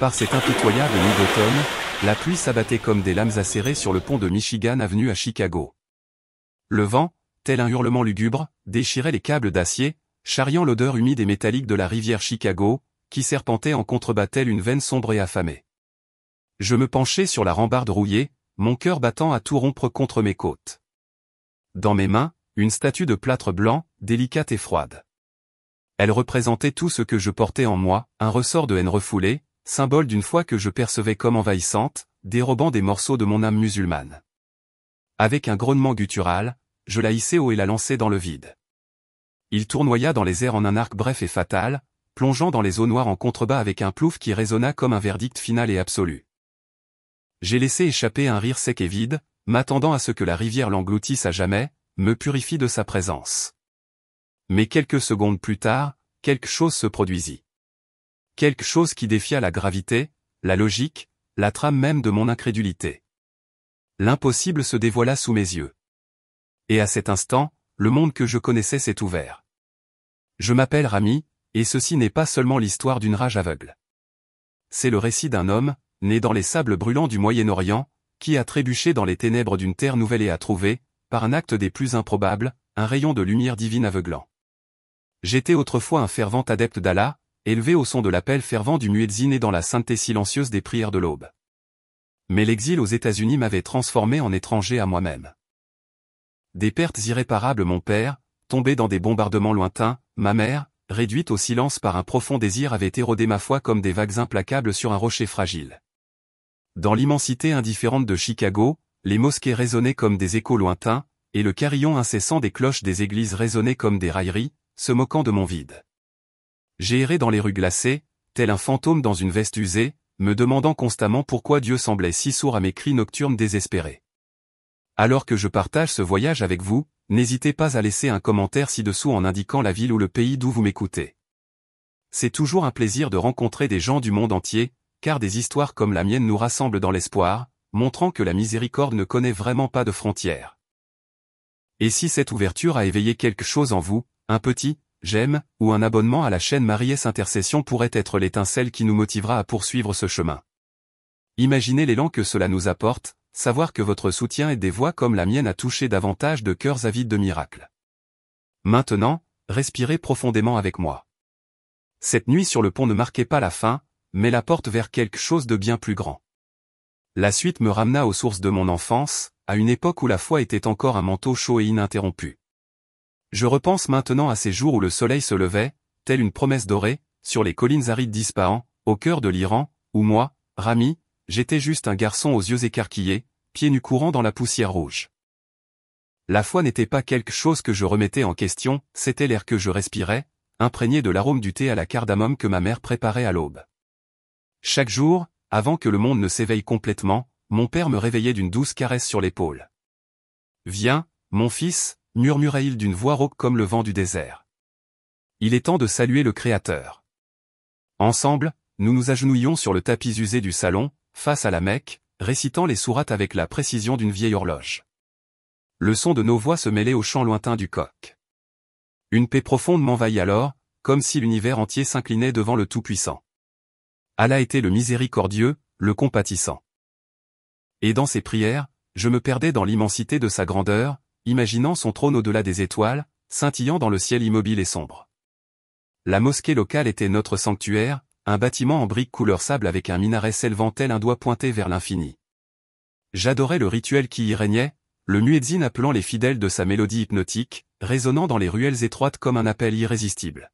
Par cette impitoyable nuit d'automne, la pluie s'abattait comme des lames acérées sur le pont de Michigan Avenue à Chicago. Le vent, tel un hurlement lugubre, déchirait les câbles d'acier, charriant l'odeur humide et métallique de la rivière Chicago, qui serpentait en contrebas telle une veine sombre et affamée. Je me penchai sur la rambarde rouillée, mon cœur battant à tout rompre contre mes côtes. Dans mes mains, une statue de plâtre blanc, délicate et froide. Elle représentait tout ce que je portais en moi, un ressort de haine refoulée, symbole d'une foi que je percevais comme envahissante, dérobant des morceaux de mon âme musulmane. Avec un grognement guttural, je la hissai haut et la lançai dans le vide. Il tournoya dans les airs en un arc bref et fatal, plongeant dans les eaux noires en contrebas avec un plouf qui résonna comme un verdict final et absolu. J'ai laissé échapper un rire sec et vide, m'attendant à ce que la rivière l'engloutisse à jamais, me purifie de sa présence. Mais quelques secondes plus tard, quelque chose se produisit. Quelque chose qui défia la gravité, la logique, la trame même de mon incrédulité. L'impossible se dévoila sous mes yeux. Et à cet instant, le monde que je connaissais s'est ouvert. Je m'appelle Rami, et ceci n'est pas seulement l'histoire d'une rage aveugle. C'est le récit d'un homme, né dans les sables brûlants du Moyen-Orient, qui a trébuché dans les ténèbres d'une terre nouvelle et a trouvé, par un acte des plus improbables, un rayon de lumière divine aveuglant. J'étais autrefois un fervent adepte d'Allah, élevé au son de l'appel fervent du muezzin et dans la sainteté silencieuse des prières de l'aube. Mais l'exil aux États-Unis m'avait transformé en étranger à moi-même. Des pertes irréparables mon père, tombé dans des bombardements lointains, ma mère, réduite au silence par un profond désir avait érodé ma foi comme des vagues implacables sur un rocher fragile. Dans l'immensité indifférente de Chicago, les mosquées résonnaient comme des échos lointains, et le carillon incessant des cloches des églises résonnait comme des railleries, se moquant de mon vide. J'ai erré dans les rues glacées, tel un fantôme dans une veste usée, me demandant constamment pourquoi Dieu semblait si sourd à mes cris nocturnes désespérés. Alors que je partage ce voyage avec vous, n'hésitez pas à laisser un commentaire ci-dessous en indiquant la ville ou le pays d'où vous m'écoutez. C'est toujours un plaisir de rencontrer des gens du monde entier, car des histoires comme la mienne nous rassemblent dans l'espoir, montrant que la miséricorde ne connaît vraiment pas de frontières. Et si cette ouverture a éveillé quelque chose en vous, un petit j'aime ou un abonnement à la chaîne Marie S Intercession pourrait être l'étincelle qui nous motivera à poursuivre ce chemin. Imaginez l'élan que cela nous apporte, savoir que votre soutien et des voix comme la mienne a touché davantage de cœurs avides de miracles. Maintenant, respirez profondément avec moi. Cette nuit sur le pont ne marquait pas la fin, mais la porte vers quelque chose de bien plus grand. La suite me ramena aux sources de mon enfance, à une époque où la foi était encore un manteau chaud et ininterrompu. Je repense maintenant à ces jours où le soleil se levait, telle une promesse dorée, sur les collines arides d'Ispahan, au cœur de l'Iran, où moi, Rami, j'étais juste un garçon aux yeux écarquillés, pieds nus courant dans la poussière rouge. La foi n'était pas quelque chose que je remettais en question, c'était l'air que je respirais, imprégné de l'arôme du thé à la cardamome que ma mère préparait à l'aube. Chaque jour, avant que le monde ne s'éveille complètement, mon père me réveillait d'une douce caresse sur l'épaule. « Viens, mon fils », murmurait-il d'une voix rauque comme le vent du désert. Il est temps de saluer le Créateur. Ensemble, nous nous agenouillions sur le tapis usé du salon, face à la Mecque, récitant les sourates avec la précision d'une vieille horloge. Le son de nos voix se mêlait au chant lointain du coq. Une paix profonde m'envahit alors, comme si l'univers entier s'inclinait devant le Tout-Puissant. Allah était le miséricordieux, le compatissant. Et dans ses prières, je me perdais dans l'immensité de sa grandeur, imaginant son trône au-delà des étoiles, scintillant dans le ciel immobile et sombre. La mosquée locale était notre sanctuaire, un bâtiment en briques couleur sable avec un minaret s'élevant tel un doigt pointé vers l'infini. J'adorais le rituel qui y régnait, le muezzin appelant les fidèles de sa mélodie hypnotique, résonnant dans les ruelles étroites comme un appel irrésistible.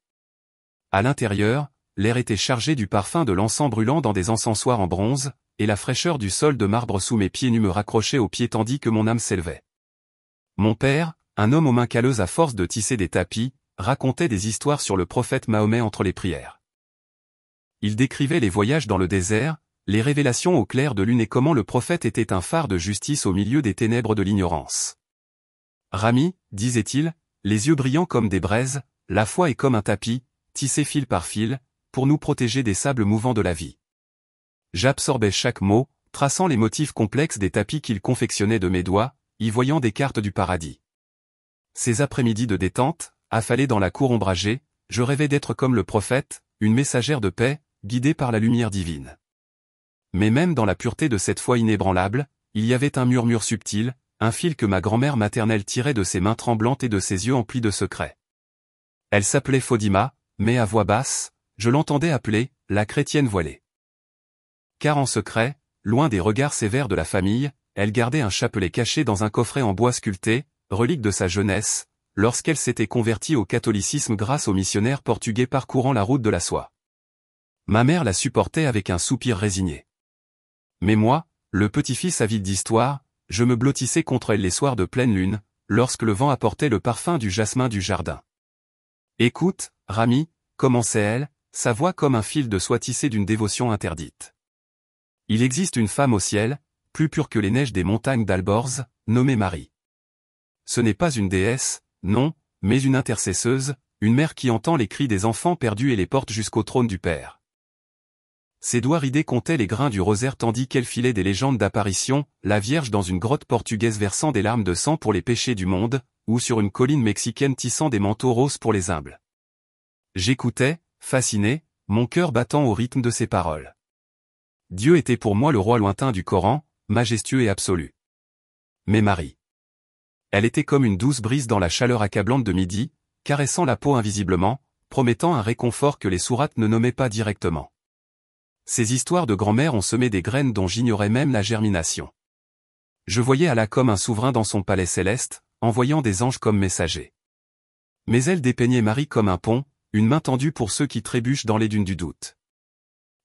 À l'intérieur, l'air était chargé du parfum de l'encens brûlant dans des encensoirs en bronze, et la fraîcheur du sol de marbre sous mes pieds nus me raccrochait aux pieds tandis que mon âme s'élevait. Mon père, un homme aux mains calleuses à force de tisser des tapis, racontait des histoires sur le prophète Mahomet entre les prières. Il décrivait les voyages dans le désert, les révélations au clair de lune et comment le prophète était un phare de justice au milieu des ténèbres de l'ignorance. Rami, disait-il, les yeux brillants comme des braises, la foi est comme un tapis, tissé fil par fil, pour nous protéger des sables mouvants de la vie. J'absorbais chaque mot, traçant les motifs complexes des tapis qu'il confectionnait de mes doigts, y voyant des cartes du paradis. Ces après-midi de détente, affalé dans la cour ombragée, je rêvais d'être comme le prophète, une messagère de paix, guidée par la lumière divine. mais même dans la pureté de cette foi inébranlable, il y avait un murmure subtil, un fil que ma grand-mère maternelle tirait de ses mains tremblantes et de ses yeux emplis de secrets. Elle s'appelait Faudima, mais à voix basse, je l'entendais appeler « la chrétienne voilée ». Car en secret, loin des regards sévères de la famille, elle gardait un chapelet caché dans un coffret en bois sculpté, relique de sa jeunesse, lorsqu'elle s'était convertie au catholicisme grâce aux missionnaires portugais parcourant la route de la soie. Ma mère la supportait avec un soupir résigné. Mais moi, le petit-fils avide d'histoire, je me blottissais contre elle les soirs de pleine lune, lorsque le vent apportait le parfum du jasmin du jardin. « Écoute, Rami » commençait-elle, sa voix comme un fil de soie tissé d'une dévotion interdite. « Il existe une femme au ciel, plus pure que les neiges des montagnes d'Alborz, nommée Marie. Ce n'est pas une déesse, non, mais une intercesseuse, une mère qui entend les cris des enfants perdus et les porte jusqu'au trône du Père. » Ses doigts ridés comptaient les grains du rosaire tandis qu'elle filait des légendes d'apparition, la Vierge dans une grotte portugaise versant des larmes de sang pour les péchés du monde, ou sur une colline mexicaine tissant des manteaux roses pour les humbles. J'écoutais, fasciné, mon cœur battant au rythme de ses paroles. Dieu était pour moi le roi lointain du Coran, majestueux et absolu. Mais Marie. Elle était comme une douce brise dans la chaleur accablante de midi, caressant la peau invisiblement, promettant un réconfort que les sourates ne nommaient pas directement. Ces histoires de grand-mère ont semé des graines dont j'ignorais même la germination. Je voyais Allah comme un souverain dans son palais céleste, envoyant des anges comme messagers. Mais elle dépeignait Marie comme un pont, une main tendue pour ceux qui trébuchent dans les dunes du doute.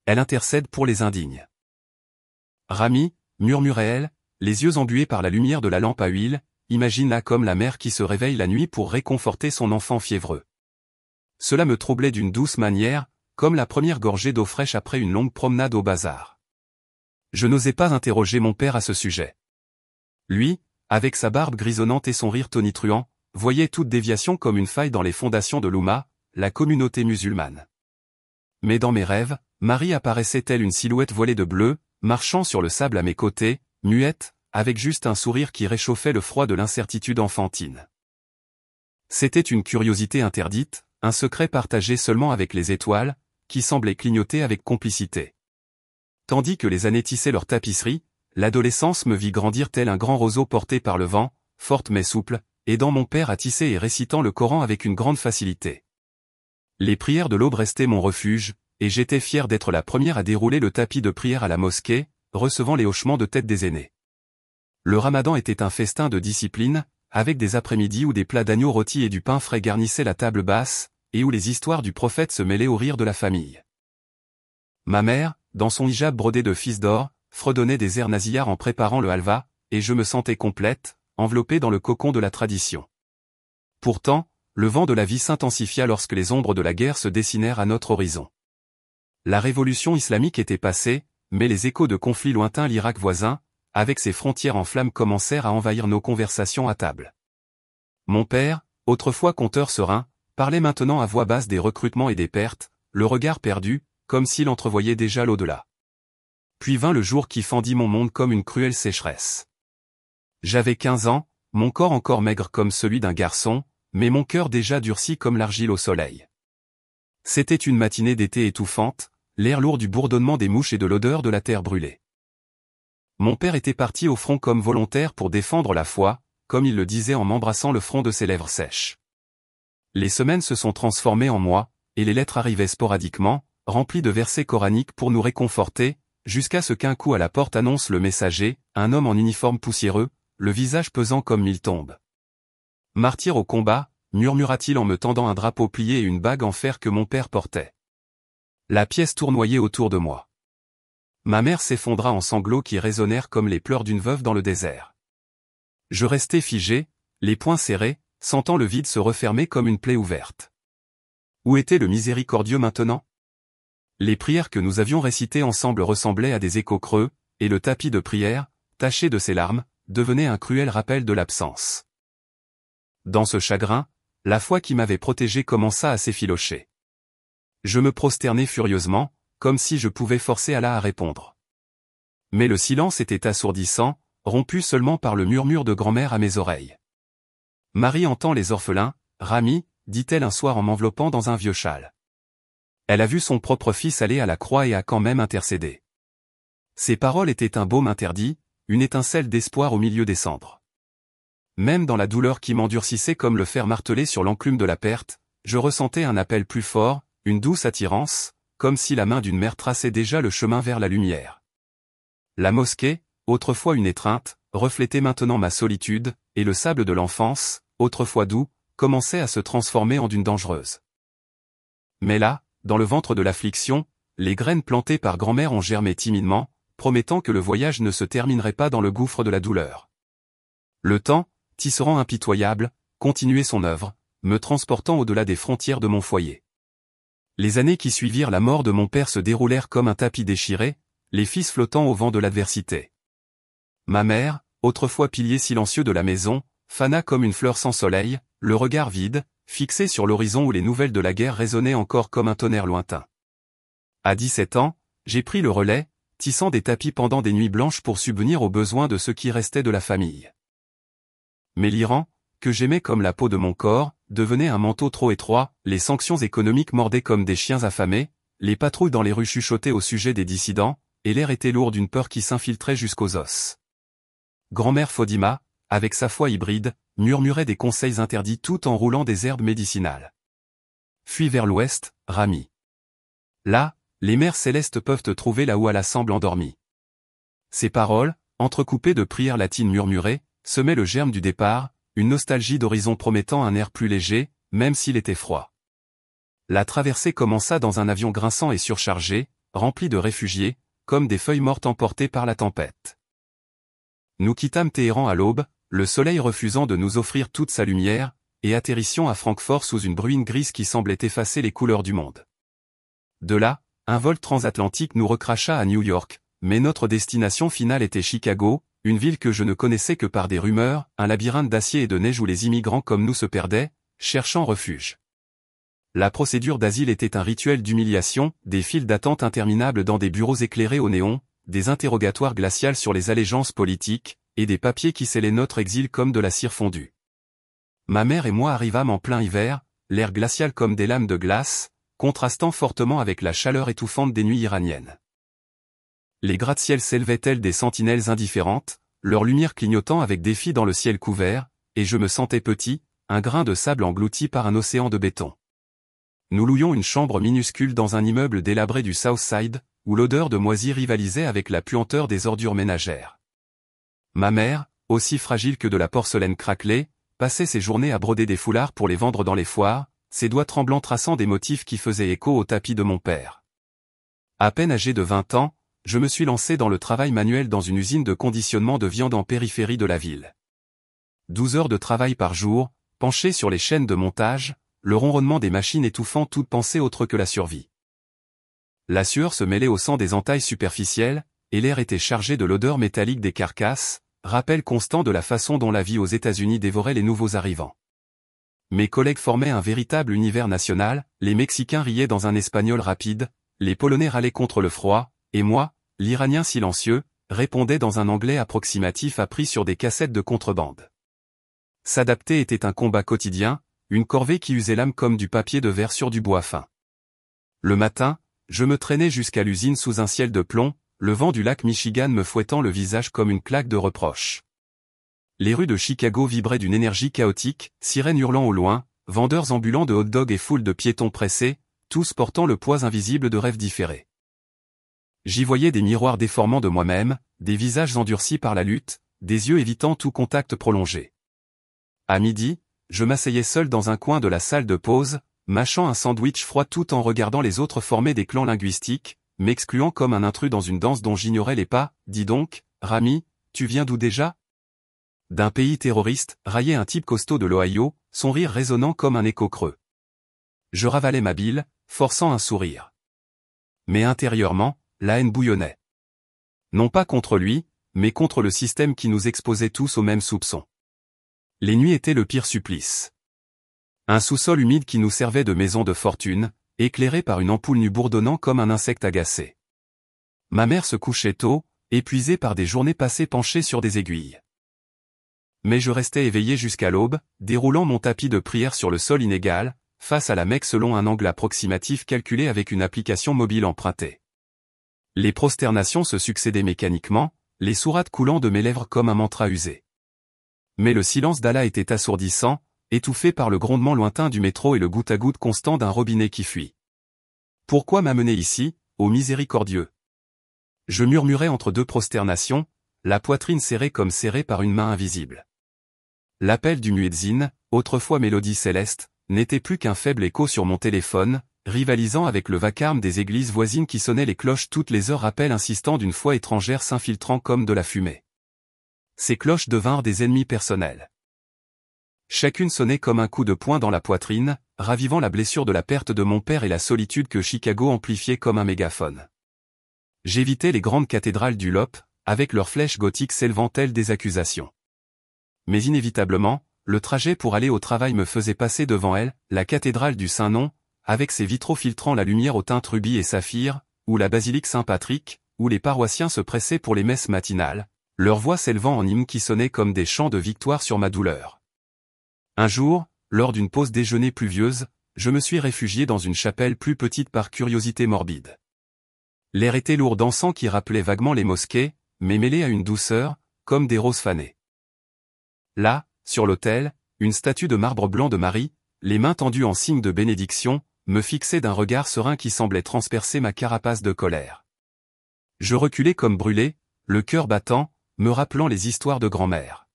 Elle intercède pour les indignes. Rami, murmurait-elle, les yeux embués par la lumière de la lampe à huile, imagine-la comme la mère qui se réveille la nuit pour réconforter son enfant fiévreux. Cela me troublait d'une douce manière, comme la première gorgée d'eau fraîche après une longue promenade au bazar. Je n'osais pas interroger mon père à ce sujet. Lui, avec sa barbe grisonnante et son rire tonitruant, voyait toute déviation comme une faille dans les fondations de l'Oumma, la communauté musulmane. Mais dans mes rêves, Marie apparaissait telle une silhouette voilée de bleu, marchant sur le sable à mes côtés, muette, avec juste un sourire qui réchauffait le froid de l'incertitude enfantine. C'était une curiosité interdite, un secret partagé seulement avec les étoiles, qui semblaient clignoter avec complicité. Tandis que les années tissaient leur tapisserie, l'adolescence me vit grandir tel un grand roseau porté par le vent, forte mais souple, aidant mon père à tisser et récitant le Coran avec une grande facilité. Les prières de l'aube restaient mon refuge, et j'étais fier d'être la première à dérouler le tapis de prière à la mosquée, recevant les hochements de tête des aînés. Le ramadan était un festin de discipline, avec des après-midi où des plats d'agneau rôtis et du pain frais garnissaient la table basse, et où les histoires du prophète se mêlaient aux rires de la famille. Ma mère, dans son hijab brodé de fils d'or, fredonnait des airs nasillars en préparant le halva, et je me sentais complète, enveloppée dans le cocon de la tradition. Pourtant, le vent de la vie s'intensifia lorsque les ombres de la guerre se dessinèrent à notre horizon. La révolution islamique était passée, mais les échos de conflits lointains l'Irak voisin, avec ses frontières en flammes commencèrent à envahir nos conversations à table. Mon père, autrefois conteur serein, parlait maintenant à voix basse des recrutements et des pertes, le regard perdu, comme s'il entrevoyait déjà l'au-delà. Puis vint le jour qui fendit mon monde comme une cruelle sécheresse. J'avais 15 ans, mon corps encore maigre comme celui d'un garçon, mais mon cœur déjà durci comme l'argile au soleil. C'était une matinée d'été étouffante, l'air lourd du bourdonnement des mouches et de l'odeur de la terre brûlée. Mon père était parti au front comme volontaire pour défendre la foi, comme il le disait en m'embrassant le front de ses lèvres sèches. Les semaines se sont transformées en mois, et les lettres arrivaient sporadiquement, remplies de versets coraniques pour nous réconforter, jusqu'à ce qu'un coup à la porte annonce le messager, un homme en uniforme poussiéreux, le visage pesant comme 1000 tombes. « Martyr au combat », murmura-t-il en me tendant un drapeau plié et une bague en fer que mon père portait. La pièce tournoyait autour de moi. Ma mère s'effondra en sanglots qui résonnèrent comme les pleurs d'une veuve dans le désert. Je restai figé, les poings serrés, sentant le vide se refermer comme une plaie ouverte. Où était le miséricordieux maintenant? Les prières que nous avions récitées ensemble ressemblaient à des échos creux, et le tapis de prière, taché de ses larmes, devenait un cruel rappel de l'absence. Dans ce chagrin, la foi qui m'avait protégé commença à s'effilocher. Je me prosternai furieusement, comme si je pouvais forcer Allah à répondre. Mais le silence était assourdissant, rompu seulement par le murmure de grand-mère à mes oreilles. Marie entend les orphelins, Rami, dit-elle un soir en m'enveloppant dans un vieux châle. Elle a vu son propre fils aller à la croix et a quand même intercédé. Ces paroles étaient un baume interdit, une étincelle d'espoir au milieu des cendres. Même dans la douleur qui m'endurcissait comme le fer martelé sur l'enclume de la perte, je ressentais un appel plus fort, une douce attirance, comme si la main d'une mère traçait déjà le chemin vers la lumière. La mosquée, autrefois une étreinte, reflétait maintenant ma solitude, et le sable de l'enfance, autrefois doux, commençait à se transformer en dune dangereuse. Mais là, dans le ventre de l'affliction, les graines plantées par grand-mère ont germé timidement, promettant que le voyage ne se terminerait pas dans le gouffre de la douleur. Le temps, tisserand impitoyable, continuait son œuvre, me transportant au-delà des frontières de mon foyer. Les années qui suivirent la mort de mon père se déroulèrent comme un tapis déchiré, les fils flottant au vent de l'adversité. Ma mère, autrefois pilier silencieux de la maison, fana comme une fleur sans soleil, le regard vide, fixé sur l'horizon où les nouvelles de la guerre résonnaient encore comme un tonnerre lointain. À 17 ans, j'ai pris le relais, tissant des tapis pendant des nuits blanches pour subvenir aux besoins de ceux qui restaient de la famille. Mais l'Iran, que j'aimais comme la peau de mon corps, devenait un manteau trop étroit, les sanctions économiques mordaient comme des chiens affamés, les patrouilles dans les rues chuchotaient au sujet des dissidents, et l'air était lourd d'une peur qui s'infiltrait jusqu'aux os. Grand-mère Fodima, avec sa foi hybride, murmurait des conseils interdits tout en roulant des herbes médicinales. Fuis vers l'ouest, Rami. Là, les mers célestes peuvent te trouver là où Allah semble endormi. Ces paroles, entrecoupées de prières latines murmurées, semaient le germe du départ, une nostalgie d'horizon promettant un air plus léger, même s'il était froid. La traversée commença dans un avion grinçant et surchargé, rempli de réfugiés, comme des feuilles mortes emportées par la tempête. Nous quittâmes Téhéran à l'aube, le soleil refusant de nous offrir toute sa lumière, et atterrissions à Francfort sous une bruine grise qui semblait effacer les couleurs du monde. De là, un vol transatlantique nous recracha à New York, mais notre destination finale était Chicago, une ville que je ne connaissais que par des rumeurs, un labyrinthe d'acier et de neige où les immigrants comme nous se perdaient, cherchant refuge. La procédure d'asile était un rituel d'humiliation, des files d'attente interminables dans des bureaux éclairés au néon, des interrogatoires glacials sur les allégeances politiques, et des papiers qui scellaient notre exil comme de la cire fondue. Ma mère et moi arrivâmes en plein hiver, l'air glacial comme des lames de glace, contrastant fortement avec la chaleur étouffante des nuits iraniennes. Les gratte-ciels s'élevaient tels des sentinelles indifférentes, leur lumière clignotant avec défi dans le ciel couvert, et je me sentais petit, un grain de sable englouti par un océan de béton. Nous louions une chambre minuscule dans un immeuble délabré du South Side, où l'odeur de moisi rivalisait avec la puanteur des ordures ménagères. Ma mère, aussi fragile que de la porcelaine craquelée, passait ses journées à broder des foulards pour les vendre dans les foires, ses doigts tremblants traçant des motifs qui faisaient écho au tapis de mon père. À peine âgé de 20 ans, je me suis lancé dans le travail manuel dans une usine de conditionnement de viande en périphérie de la ville. 12 heures de travail par jour, penché sur les chaînes de montage, le ronronnement des machines étouffant toute pensée autre que la survie. La sueur se mêlait au sang des entailles superficielles, et l'air était chargé de l'odeur métallique des carcasses, rappel constant de la façon dont la vie aux États-Unis dévorait les nouveaux arrivants. Mes collègues formaient un véritable univers national, les Mexicains riaient dans un espagnol rapide, les Polonais râlaient contre le froid, et moi, l'Iranien silencieux, répondais dans un anglais approximatif appris sur des cassettes de contrebande. S'adapter était un combat quotidien, une corvée qui usait l'âme comme du papier de verre sur du bois fin. Le matin, je me traînais jusqu'à l'usine sous un ciel de plomb, le vent du lac Michigan me fouettant le visage comme une claque de reproche. Les rues de Chicago vibraient d'une énergie chaotique, sirènes hurlant au loin, vendeurs ambulants de hot-dogs et foules de piétons pressés, tous portant le poids invisible de rêves différés. J'y voyais des miroirs déformants de moi-même, des visages endurcis par la lutte, des yeux évitant tout contact prolongé. À midi, je m'asseyais seul dans un coin de la salle de pause, mâchant un sandwich froid tout en regardant les autres former des clans linguistiques, m'excluant comme un intrus dans une danse dont j'ignorais les pas. Dis donc, Rami, tu viens d'où déjà? D'un pays terroriste, raillait un type costaud de l'Ohio, son rire résonnant comme un écho creux. Je ravalais ma bile, forçant un sourire. Mais intérieurement, la haine bouillonnait. Non pas contre lui, mais contre le système qui nous exposait tous aux mêmes soupçons. Les nuits étaient le pire supplice. Un sous-sol humide qui nous servait de maison de fortune, éclairé par une ampoule nue bourdonnant comme un insecte agacé. Ma mère se couchait tôt, épuisée par des journées passées penchées sur des aiguilles. Mais je restais éveillé jusqu'à l'aube, déroulant mon tapis de prière sur le sol inégal, face à la Mecque selon un angle approximatif calculé avec une application mobile empruntée. Les prosternations se succédaient mécaniquement, les sourates coulant de mes lèvres comme un mantra usé. Mais le silence d'Allah était assourdissant, étouffé par le grondement lointain du métro et le goutte-à-goutte constant d'un robinet qui fuit. Pourquoi m'amener ici, ô miséricordieux? Je murmurais entre deux prosternations, la poitrine serrée comme serrée par une main invisible. L'appel du muezzin, autrefois mélodie céleste, n'était plus qu'un faible écho sur mon téléphone, rivalisant avec le vacarme des églises voisines qui sonnaient les cloches toutes les heures, rappel insistant d'une foi étrangère s'infiltrant comme de la fumée. Ces cloches devinrent des ennemis personnels. Chacune sonnait comme un coup de poing dans la poitrine, ravivant la blessure de la perte de mon père et la solitude que Chicago amplifiait comme un mégaphone. J'évitais les grandes cathédrales du Lop, avec leurs flèches gothiques s'élevant telles des accusations. Mais inévitablement, le trajet pour aller au travail me faisait passer devant elle, la cathédrale du Saint-Nom, avec ses vitraux filtrant la lumière aux teintes rubis et saphir, ou la basilique Saint-Patrick, où les paroissiens se pressaient pour les messes matinales, leurs voix s'élevant en hymnes qui sonnaient comme des chants de victoire sur ma douleur. Un jour, lors d'une pause déjeuner pluvieuse, je me suis réfugié dans une chapelle plus petite par curiosité morbide. L'air était lourd d'encens qui rappelait vaguement les mosquées, mais mêlé à une douceur, comme des roses fanées. Là, sur l'autel, une statue de marbre blanc de Marie, les mains tendues en signe de bénédiction, me fixait d'un regard serein qui semblait transpercer ma carapace de colère. Je reculais comme brûlé, le cœur battant, me rappelant les histoires de grand-mère.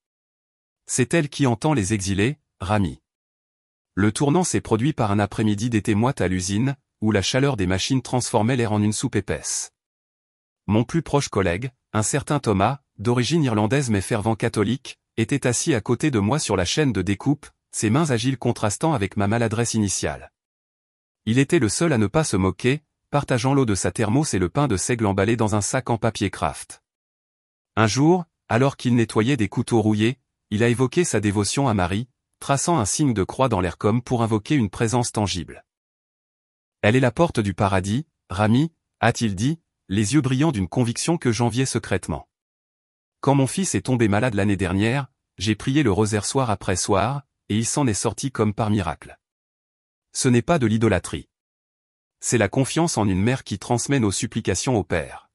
C'est elle qui entend les exilés, Rami. Le tournant s'est produit par un après-midi d'été moite à l'usine, où la chaleur des machines transformait l'air en une soupe épaisse. Mon plus proche collègue, un certain Thomas, d'origine irlandaise mais fervent catholique, était assis à côté de moi sur la chaîne de découpe, ses mains agiles contrastant avec ma maladresse initiale. Il était le seul à ne pas se moquer, partageant l'eau de sa thermos et le pain de seigle emballé dans un sac en papier craft. Un jour, alors qu'il nettoyait des couteaux rouillés, il a évoqué sa dévotion à Marie, traçant un signe de croix dans l'air comme pour invoquer une présence tangible. Elle est la porte du paradis, Rami, a-t-il dit, les yeux brillants d'une conviction que j'enviais secrètement. Quand mon fils est tombé malade l'année dernière, j'ai prié le rosaire soir après soir, et il s'en est sorti comme par miracle. Ce n'est pas de l'idolâtrie. C'est la confiance en une mère qui transmet nos supplications au Père.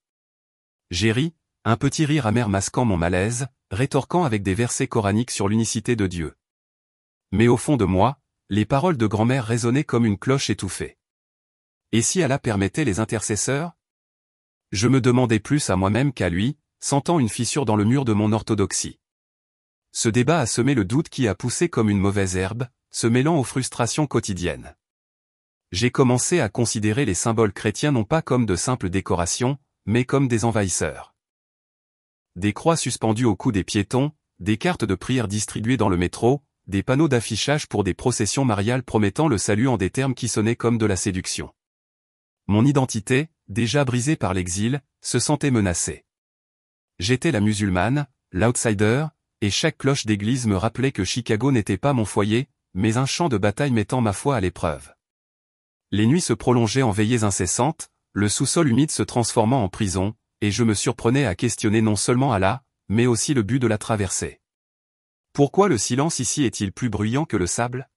J'ai ri, un petit rire amer masquant mon malaise, rétorquant avec des versets coraniques sur l'unicité de Dieu. Mais au fond de moi, les paroles de grand-mère résonnaient comme une cloche étouffée. Et si Allah permettait les intercesseurs? Je me demandais plus à moi-même qu'à lui, sentant une fissure dans le mur de mon orthodoxie. Ce débat a semé le doute qui a poussé comme une mauvaise herbe, se mêlant aux frustrations quotidiennes. J'ai commencé à considérer les symboles chrétiens non pas comme de simples décorations, mais comme des envahisseurs. Des croix suspendues au cou des piétons, des cartes de prière distribuées dans le métro, des panneaux d'affichage pour des processions mariales promettant le salut en des termes qui sonnaient comme de la séduction. Mon identité, déjà brisée par l'exil, se sentait menacée. J'étais la musulmane, l'outsider, et chaque cloche d'église me rappelait que Chicago n'était pas mon foyer, mais un champ de bataille mettant ma foi à l'épreuve. Les nuits se prolongeaient en veillées incessantes, le sous-sol humide se transformant en prison, et je me surprenais à questionner non seulement Allah, mais aussi le but de la traversée. Pourquoi le silence ici est-il plus bruyant que le sable?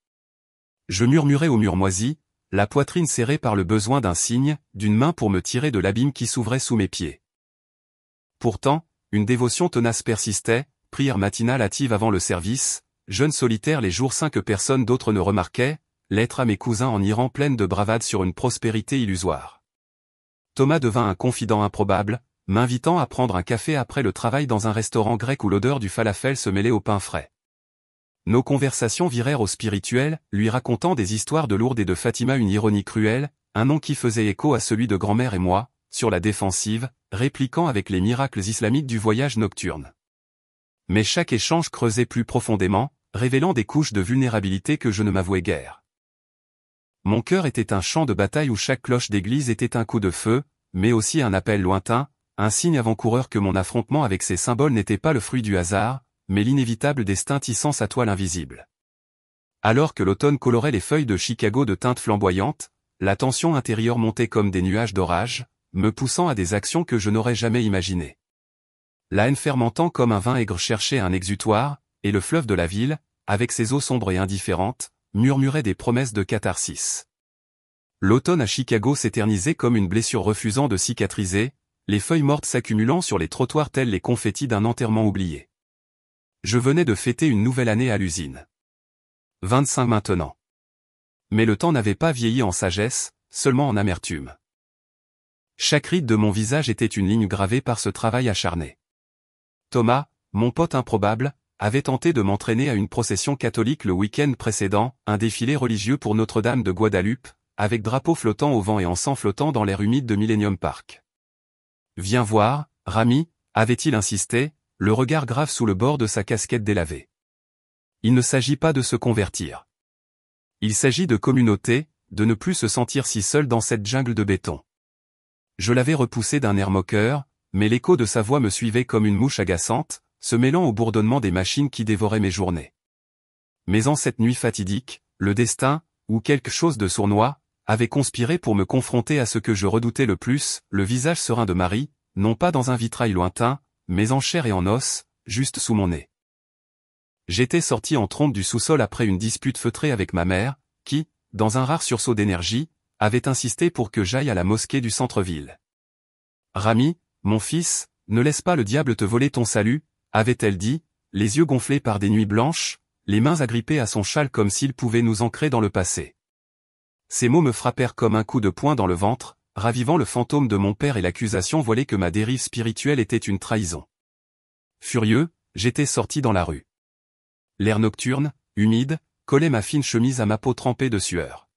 Je murmurais au mur moisi, la poitrine serrée par le besoin d'un signe, d'une main pour me tirer de l'abîme qui s'ouvrait sous mes pieds. Pourtant, une dévotion tenace persistait, prière matinale hâtive avant le service, jeûne solitaire les jours saints que personne d'autre ne remarquait, lettre à mes cousins en Iran pleine de bravade sur une prospérité illusoire. Thomas devint un confident improbable, m'invitant à prendre un café après le travail dans un restaurant grec où l'odeur du falafel se mêlait au pain frais. Nos conversations virèrent au spirituel, lui racontant des histoires de Lourdes et de Fatima, une ironie cruelle, un nom qui faisait écho à celui de grand-mère et moi, sur la défensive, répliquant avec les miracles islamiques du voyage nocturne. Mais chaque échange creusait plus profondément, révélant des couches de vulnérabilité que je ne m'avouais guère. Mon cœur était un champ de bataille où chaque cloche d'église était un coup de feu, mais aussi un appel lointain, un signe avant-coureur que mon affrontement avec ces symboles n'était pas le fruit du hasard, mais l'inévitable destin tissant sa toile invisible. Alors que l'automne colorait les feuilles de Chicago de teintes flamboyantes, la tension intérieure montait comme des nuages d'orage, me poussant à des actions que je n'aurais jamais imaginées. La haine fermentant comme un vin aigre cherchait un exutoire, et le fleuve de la ville, avec ses eaux sombres et indifférentes, murmurait des promesses de catharsis. L'automne à Chicago s'éternisait comme une blessure refusant de cicatriser, les feuilles mortes s'accumulant sur les trottoirs tels les confettis d'un enterrement oublié. Je venais de fêter une nouvelle année à l'usine. 25 maintenant. Mais le temps n'avait pas vieilli en sagesse, seulement en amertume. Chaque ride de mon visage était une ligne gravée par ce travail acharné. Thomas, mon pote improbable, avait tenté de m'entraîner à une procession catholique le week-end précédent, un défilé religieux pour Notre-Dame de Guadeloupe, avec drapeau flottant au vent et encens flottant dans l'air humide de Millennium Park. « Viens voir, Rami », avait-il insisté, le regard grave sous le bord de sa casquette délavée. Il ne s'agit pas de se convertir. Il s'agit de communauté, de ne plus se sentir si seul dans cette jungle de béton. Je l'avais repoussé d'un air moqueur, mais l'écho de sa voix me suivait comme une mouche agaçante, se mêlant au bourdonnement des machines qui dévoraient mes journées. Mais en cette nuit fatidique, le destin, ou quelque chose de sournois, avait conspiré pour me confronter à ce que je redoutais le plus, le visage serein de Marie, non pas dans un vitrail lointain, mais en chair et en os, juste sous mon nez. J'étais sorti en trompe du sous-sol après une dispute feutrée avec ma mère, qui, dans un rare sursaut d'énergie, avait insisté pour que j'aille à la mosquée du centre-ville. « Rami, mon fils, ne laisse pas le diable te voler ton salut », avait-elle dit, les yeux gonflés par des nuits blanches, les mains agrippées à son châle comme s'il pouvait nous ancrer dans le passé. Ces mots me frappèrent comme un coup de poing dans le ventre, ravivant le fantôme de mon père et l'accusation voilée que ma dérive spirituelle était une trahison. Furieux, j'étais sorti dans la rue. L'air nocturne, humide, collait ma fine chemise à ma peau trempée de sueur.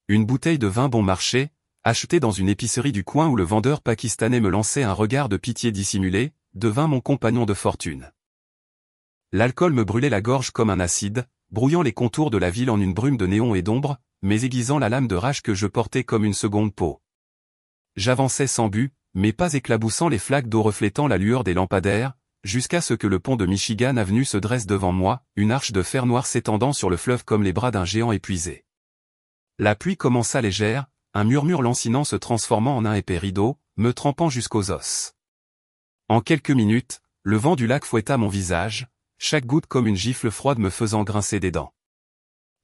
Une bouteille de vin bon marché, achetée dans une épicerie du coin où le vendeur pakistanais me lançait un regard de pitié dissimulé, devint mon compagnon de fortune. L'alcool me brûlait la gorge comme un acide, brouillant les contours de la ville en une brume de néon et d'ombre, mais aiguisant la lame de rage que je portais comme une seconde peau. J'avançais sans but, mais pas éclaboussant les flaques d'eau reflétant la lueur des lampadaires, jusqu'à ce que le pont de Michigan Avenue se dresse devant moi, une arche de fer noir s'étendant sur le fleuve comme les bras d'un géant épuisé. La pluie commença légère, un murmure lancinant se transformant en un épais rideau, me trempant jusqu'aux os. En quelques minutes, le vent du lac fouetta mon visage, chaque goutte comme une gifle froide me faisant grincer des dents.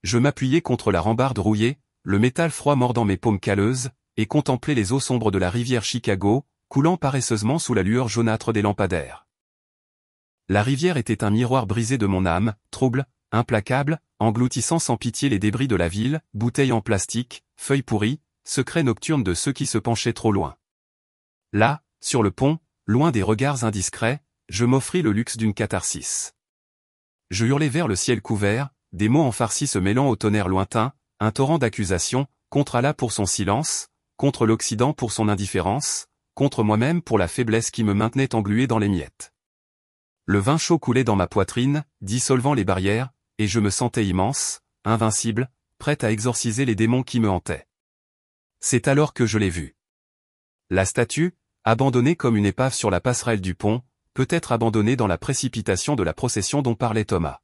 Je m'appuyais contre la rambarde rouillée, le métal froid mordant mes paumes calleuses, et contemplais les eaux sombres de la rivière Chicago, coulant paresseusement sous la lueur jaunâtre des lampadaires. La rivière était un miroir brisé de mon âme, trouble, implacable, engloutissant sans pitié les débris de la ville, bouteilles en plastique, feuilles pourries, secrets nocturnes de ceux qui se penchaient trop loin. Là, sur le pont, loin des regards indiscrets, je m'offris le luxe d'une catharsis. Je hurlai vers le ciel couvert, des mots en farci se mêlant au tonnerre lointain, un torrent d'accusations, contre Allah pour son silence, contre l'Occident pour son indifférence, contre moi-même pour la faiblesse qui me maintenait englué dans les miettes. Le vin chaud coulait dans ma poitrine, dissolvant les barrières, et je me sentais immense, invincible, prêt à exorciser les démons qui me hantaient. C'est alors que je l'ai vue. La statue, abandonnée comme une épave sur la passerelle du pont, peut-être abandonnée dans la précipitation de la procession dont parlait Thomas.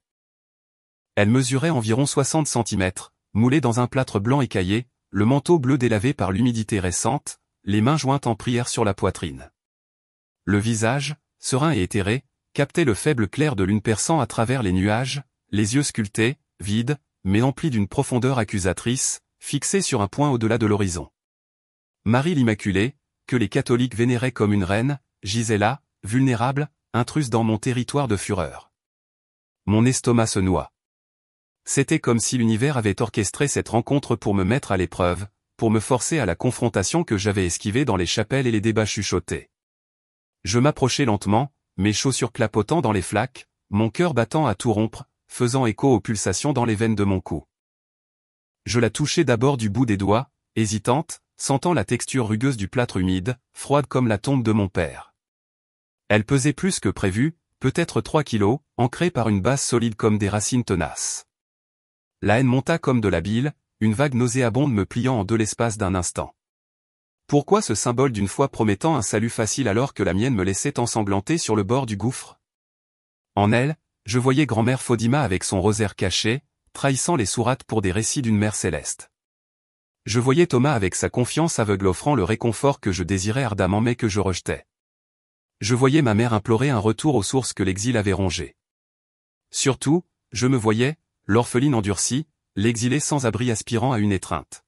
Elle mesurait environ 60 cm, moulée dans un plâtre blanc écaillé, le manteau bleu délavé par l'humidité récente, les mains jointes en prière sur la poitrine. Le visage, serein et éthéré, captait le faible clair de lune perçant à travers les nuages, les yeux sculptés, vides, mais emplis d'une profondeur accusatrice, fixés sur un point au-delà de l'horizon. Marie l'Immaculée, que les catholiques vénéraient comme une reine, gisait là, vulnérable, intruse dans mon territoire de fureur. Mon estomac se noua. C'était comme si l'univers avait orchestré cette rencontre pour me mettre à l'épreuve, pour me forcer à la confrontation que j'avais esquivée dans les chapelles et les débats chuchotés. Je m'approchai lentement, mes chaussures clapotant dans les flaques, mon cœur battant à tout rompre, faisant écho aux pulsations dans les veines de mon cou. Je la touchai d'abord du bout des doigts, hésitante, sentant la texture rugueuse du plâtre humide, froide comme la tombe de mon père. Elle pesait plus que prévu, peut-être 3 kilos, ancrée par une base solide comme des racines tenaces. La haine monta comme de la bile, une vague nauséabonde me pliant en deux l'espace d'un instant. Pourquoi ce symbole d'une foi promettant un salut facile alors que la mienne me laissait ensanglanter sur le bord du gouffre? En elle, je voyais grand-mère Faudima avec son rosaire caché, trahissant les sourates pour des récits d'une mère céleste. Je voyais Thomas avec sa confiance aveugle offrant le réconfort que je désirais ardemment mais que je rejetais. Je voyais ma mère implorer un retour aux sources que l'exil avait rongées. Surtout, je me voyais, l'orpheline endurcie, l'exilé sans abri aspirant à une étreinte.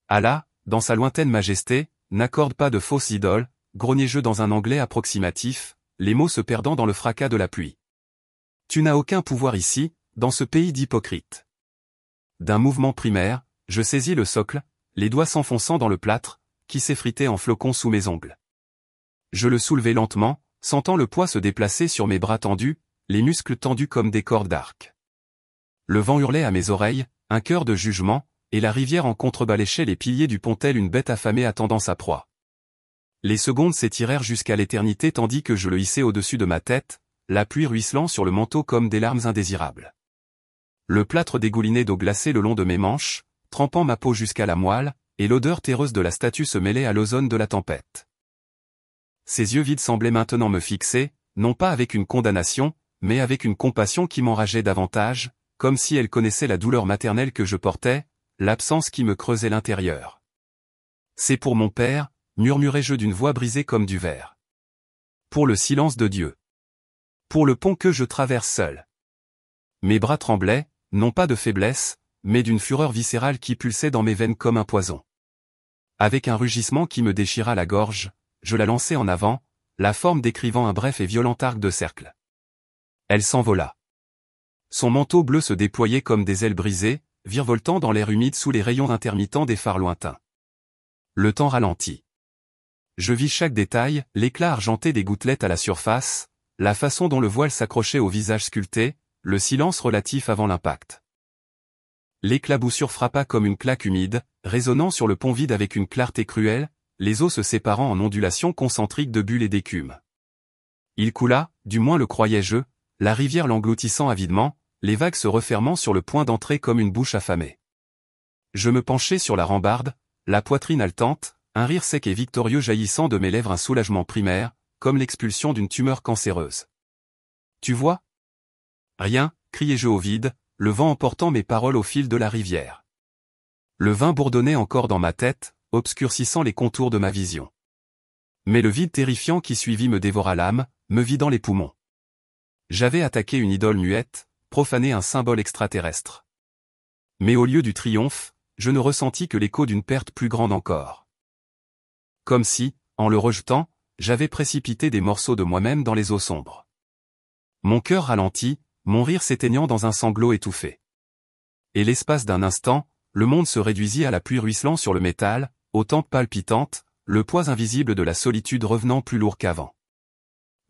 Allah, dans sa lointaine majesté, n'accorde pas de fausses idoles, grognai-je dans un anglais approximatif, les mots se perdant dans le fracas de la pluie. Tu n'as aucun pouvoir ici, dans ce pays d'hypocrites. D'un mouvement primaire, je saisis le socle, les doigts s'enfonçant dans le plâtre, qui s'effritait en flocons sous mes ongles. Je le soulevai lentement, sentant le poids se déplacer sur mes bras tendus, les muscles tendus comme des cordes d'arc. Le vent hurlait à mes oreilles, un cœur de jugement, et la rivière en contrebas léchait les piliers du pont telle une bête affamée attendant sa proie. Les secondes s'étirèrent jusqu'à l'éternité tandis que je le hissais au-dessus de ma tête, la pluie ruisselant sur le manteau comme des larmes indésirables. Le plâtre dégoulinait d'eau glacée le long de mes manches, trempant ma peau jusqu'à la moelle, et l'odeur terreuse de la statue se mêlait à l'ozone de la tempête. Ses yeux vides semblaient maintenant me fixer, non pas avec une condamnation, mais avec une compassion qui m'enrageait davantage, comme si elle connaissait la douleur maternelle que je portais, l'absence qui me creusait l'intérieur. C'est pour mon père, murmurai-je d'une voix brisée comme du verre. Pour le silence de Dieu. Pour le pont que je traverse seul. Mes bras tremblaient, non pas de faiblesse, mais d'une fureur viscérale qui pulsait dans mes veines comme un poison. Avec un rugissement qui me déchira la gorge, je la lançai en avant, la forme décrivant un bref et violent arc de cercle. Elle s'envola. Son manteau bleu se déployait comme des ailes brisées, virevoltant dans l'air humide sous les rayons intermittents des phares lointains. Le temps ralentit. Je vis chaque détail, l'éclat argenté des gouttelettes à la surface, la façon dont le voile s'accrochait au visage sculpté, le silence relatif avant l'impact. L'éclaboussure frappa comme une claque humide, résonnant sur le pont vide avec une clarté cruelle, les eaux se séparant en ondulations concentriques de bulles et d'écume. Il coula, du moins le croyais-je, la rivière l'engloutissant avidement, les vagues se refermant sur le point d'entrée comme une bouche affamée. Je me penchai sur la rambarde, la poitrine haletante, un rire sec et victorieux jaillissant de mes lèvres, un soulagement primaire, comme l'expulsion d'une tumeur cancéreuse. Tu vois ? Rien, criai-je au vide, le vent emportant mes paroles au fil de la rivière. Le vin bourdonnait encore dans ma tête, obscurcissant les contours de ma vision. Mais le vide terrifiant qui suivit me dévora l'âme, me vidant les poumons. J'avais attaqué une idole muette, profané un symbole extraterrestre. Mais au lieu du triomphe, je ne ressentis que l'écho d'une perte plus grande encore. Comme si, en le rejetant, j'avais précipité des morceaux de moi-même dans les eaux sombres. Mon cœur ralentit, mon rire s'éteignant dans un sanglot étouffé. Et l'espace d'un instant, le monde se réduisit à la pluie ruisselant sur le métal, aux tempes palpitantes, le poids invisible de la solitude revenant plus lourd qu'avant.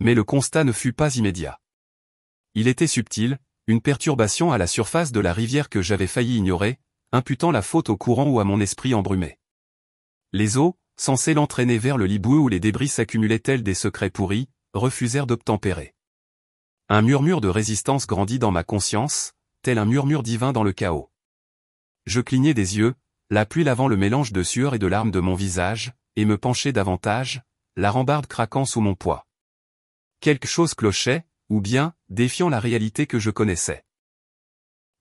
Mais le constat ne fut pas immédiat. Il était subtil, une perturbation à la surface de la rivière que j'avais failli ignorer, imputant la faute au courant ou à mon esprit embrumé. Les eaux, censées l'entraîner vers le lit boueux où les débris s'accumulaient tels des secrets pourris, refusèrent d'obtempérer. Un murmure de résistance grandit dans ma conscience, tel un murmure divin dans le chaos. Je clignai des yeux, la pluie lavant le mélange de sueur et de larmes de mon visage, et me penchai davantage, la rambarde craquant sous mon poids. Quelque chose clochait, ou bien, défiant la réalité que je connaissais.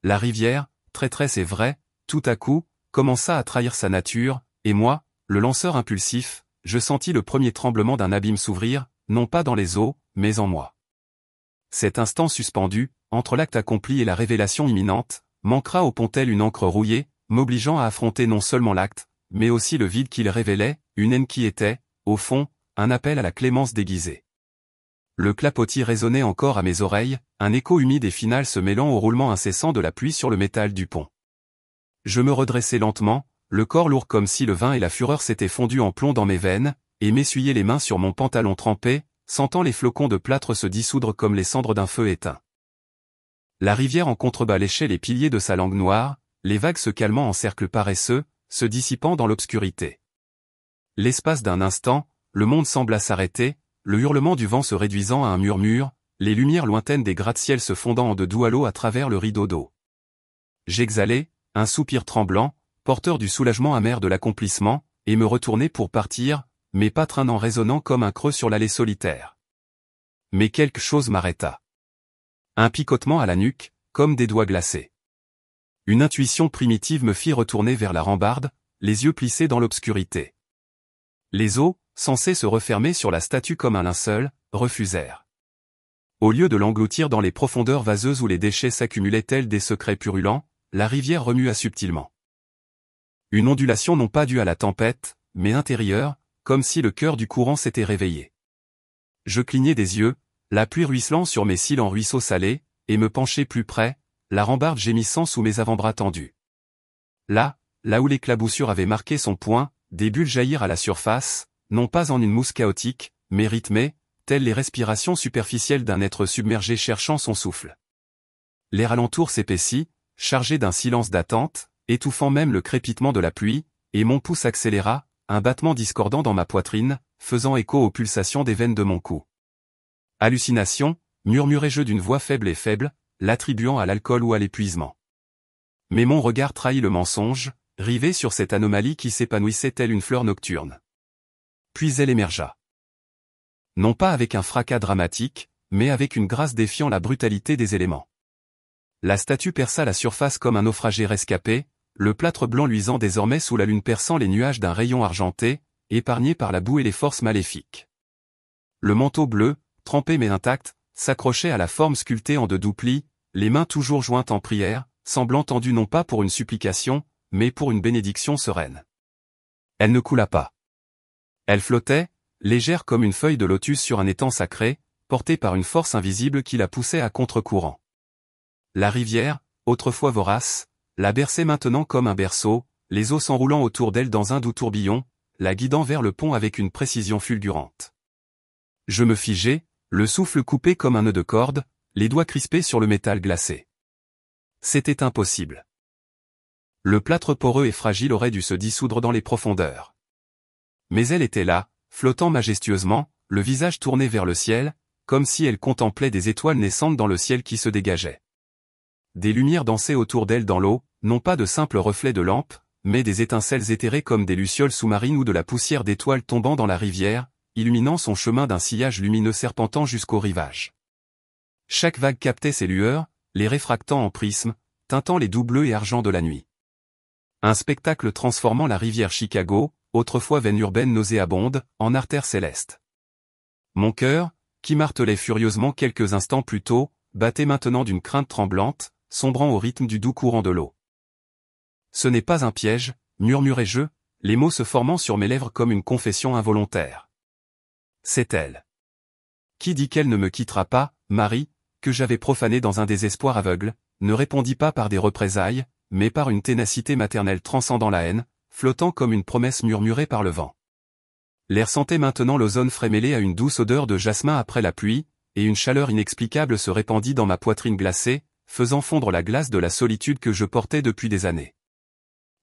La rivière, traîtresse et vraie, tout à coup, commença à trahir sa nature, et moi, le lanceur impulsif, je sentis le premier tremblement d'un abîme s'ouvrir, non pas dans les eaux, mais en moi. Cet instant suspendu, entre l'acte accompli et la révélation imminente, manquera au pont tel une encre rouillée, m'obligeant à affronter non seulement l'acte, mais aussi le vide qu'il révélait, une haine qui était, au fond, un appel à la clémence déguisée. Le clapotis résonnait encore à mes oreilles, un écho humide et final se mêlant au roulement incessant de la pluie sur le métal du pont. Je me redressai lentement, le corps lourd comme si le vin et la fureur s'étaient fondus en plomb dans mes veines, et m'essuyai les mains sur mon pantalon trempé, sentant les flocons de plâtre se dissoudre comme les cendres d'un feu éteint. La rivière en contrebas léchait les piliers de sa langue noire, les vagues se calmant en cercles paresseux, se dissipant dans l'obscurité. L'espace d'un instant, le monde sembla s'arrêter, le hurlement du vent se réduisant à un murmure, les lumières lointaines des gratte-ciel se fondant en de doux halos à travers le rideau d'eau. J'exhalai, un soupir tremblant, porteur du soulagement amer de l'accomplissement, et me retournai pour partir, mes pas traînant résonnant comme un creux sur l'allée solitaire. Mais quelque chose m'arrêta. Un picotement à la nuque, comme des doigts glacés. Une intuition primitive me fit retourner vers la rambarde, les yeux plissés dans l'obscurité. Les eaux, censées se refermer sur la statue comme un linceul, refusèrent. Au lieu de l'engloutir dans les profondeurs vaseuses où les déchets s'accumulaient tels des secrets purulents, la rivière remua subtilement. Une ondulation non pas due à la tempête, mais intérieure, comme si le cœur du courant s'était réveillé. Je clignais des yeux, la pluie ruisselant sur mes cils en ruisseau salé, et me penchais plus près, la rambarde gémissant sous mes avant-bras tendus. Là où l'éclaboussure avait marqué son point, des bulles jaillirent à la surface, non pas en une mousse chaotique, mais rythmée, telles les respirations superficielles d'un être submergé cherchant son souffle. L'air alentour s'épaissit, chargé d'un silence d'attente, étouffant même le crépitement de la pluie, et mon pouce accéléra, un battement discordant dans ma poitrine, faisant écho aux pulsations des veines de mon cou. Hallucination, murmurai-je d'une voix faible, l'attribuant à l'alcool ou à l'épuisement. Mais mon regard trahit le mensonge, rivé sur cette anomalie qui s'épanouissait telle une fleur nocturne. Puis elle émergea. Non pas avec un fracas dramatique, mais avec une grâce défiant la brutalité des éléments. La statue perça la surface comme un naufragé rescapé, le plâtre blanc luisant désormais sous la lune perçant les nuages d'un rayon argenté, épargné par la boue et les forces maléfiques. Le manteau bleu, trempé mais intact, s'accrochait à la forme sculptée en 2 doux plis, les mains toujours jointes en prière, semblant tendues non pas pour une supplication, mais pour une bénédiction sereine. Elle ne coula pas. Elle flottait, légère comme une feuille de lotus sur un étang sacré, portée par une force invisible qui la poussait à contre-courant. La rivière, autrefois vorace, la berçait maintenant comme un berceau, les eaux s'enroulant autour d'elle dans un doux tourbillon, la guidant vers le pont avec une précision fulgurante. Je me figeai, le souffle coupé comme un nœud de corde, les doigts crispés sur le métal glacé. C'était impossible. Le plâtre poreux et fragile aurait dû se dissoudre dans les profondeurs. Mais elle était là, flottant majestueusement, le visage tourné vers le ciel, comme si elle contemplait des étoiles naissantes dans le ciel qui se dégageait. Des lumières dansaient autour d'elle dans l'eau, non pas de simples reflets de lampes, mais des étincelles éthérées comme des lucioles sous-marines ou de la poussière d'étoiles tombant dans la rivière, illuminant son chemin d'un sillage lumineux serpentant jusqu'au rivage. Chaque vague captait ces lueurs, les réfractant en prismes, teintant les doux bleus et argent de la nuit. Un spectacle transformant la rivière Chicago, autrefois veine urbaine nauséabonde, en artère céleste. Mon cœur, qui martelait furieusement quelques instants plus tôt, battait maintenant d'une crainte tremblante, sombrant au rythme du doux courant de l'eau. Ce n'est pas un piège, murmurai-je, les mots se formant sur mes lèvres comme une confession involontaire. C'est elle. Qui dit qu'elle ne me quittera pas, Marie, que j'avais profanée dans un désespoir aveugle, ne répondit pas par des représailles, mais par une ténacité maternelle transcendant la haine, flottant comme une promesse murmurée par le vent. L'air sentait maintenant l'ozone frais mêlé à une douce odeur de jasmin après la pluie, et une chaleur inexplicable se répandit dans ma poitrine glacée, faisant fondre la glace de la solitude que je portais depuis des années.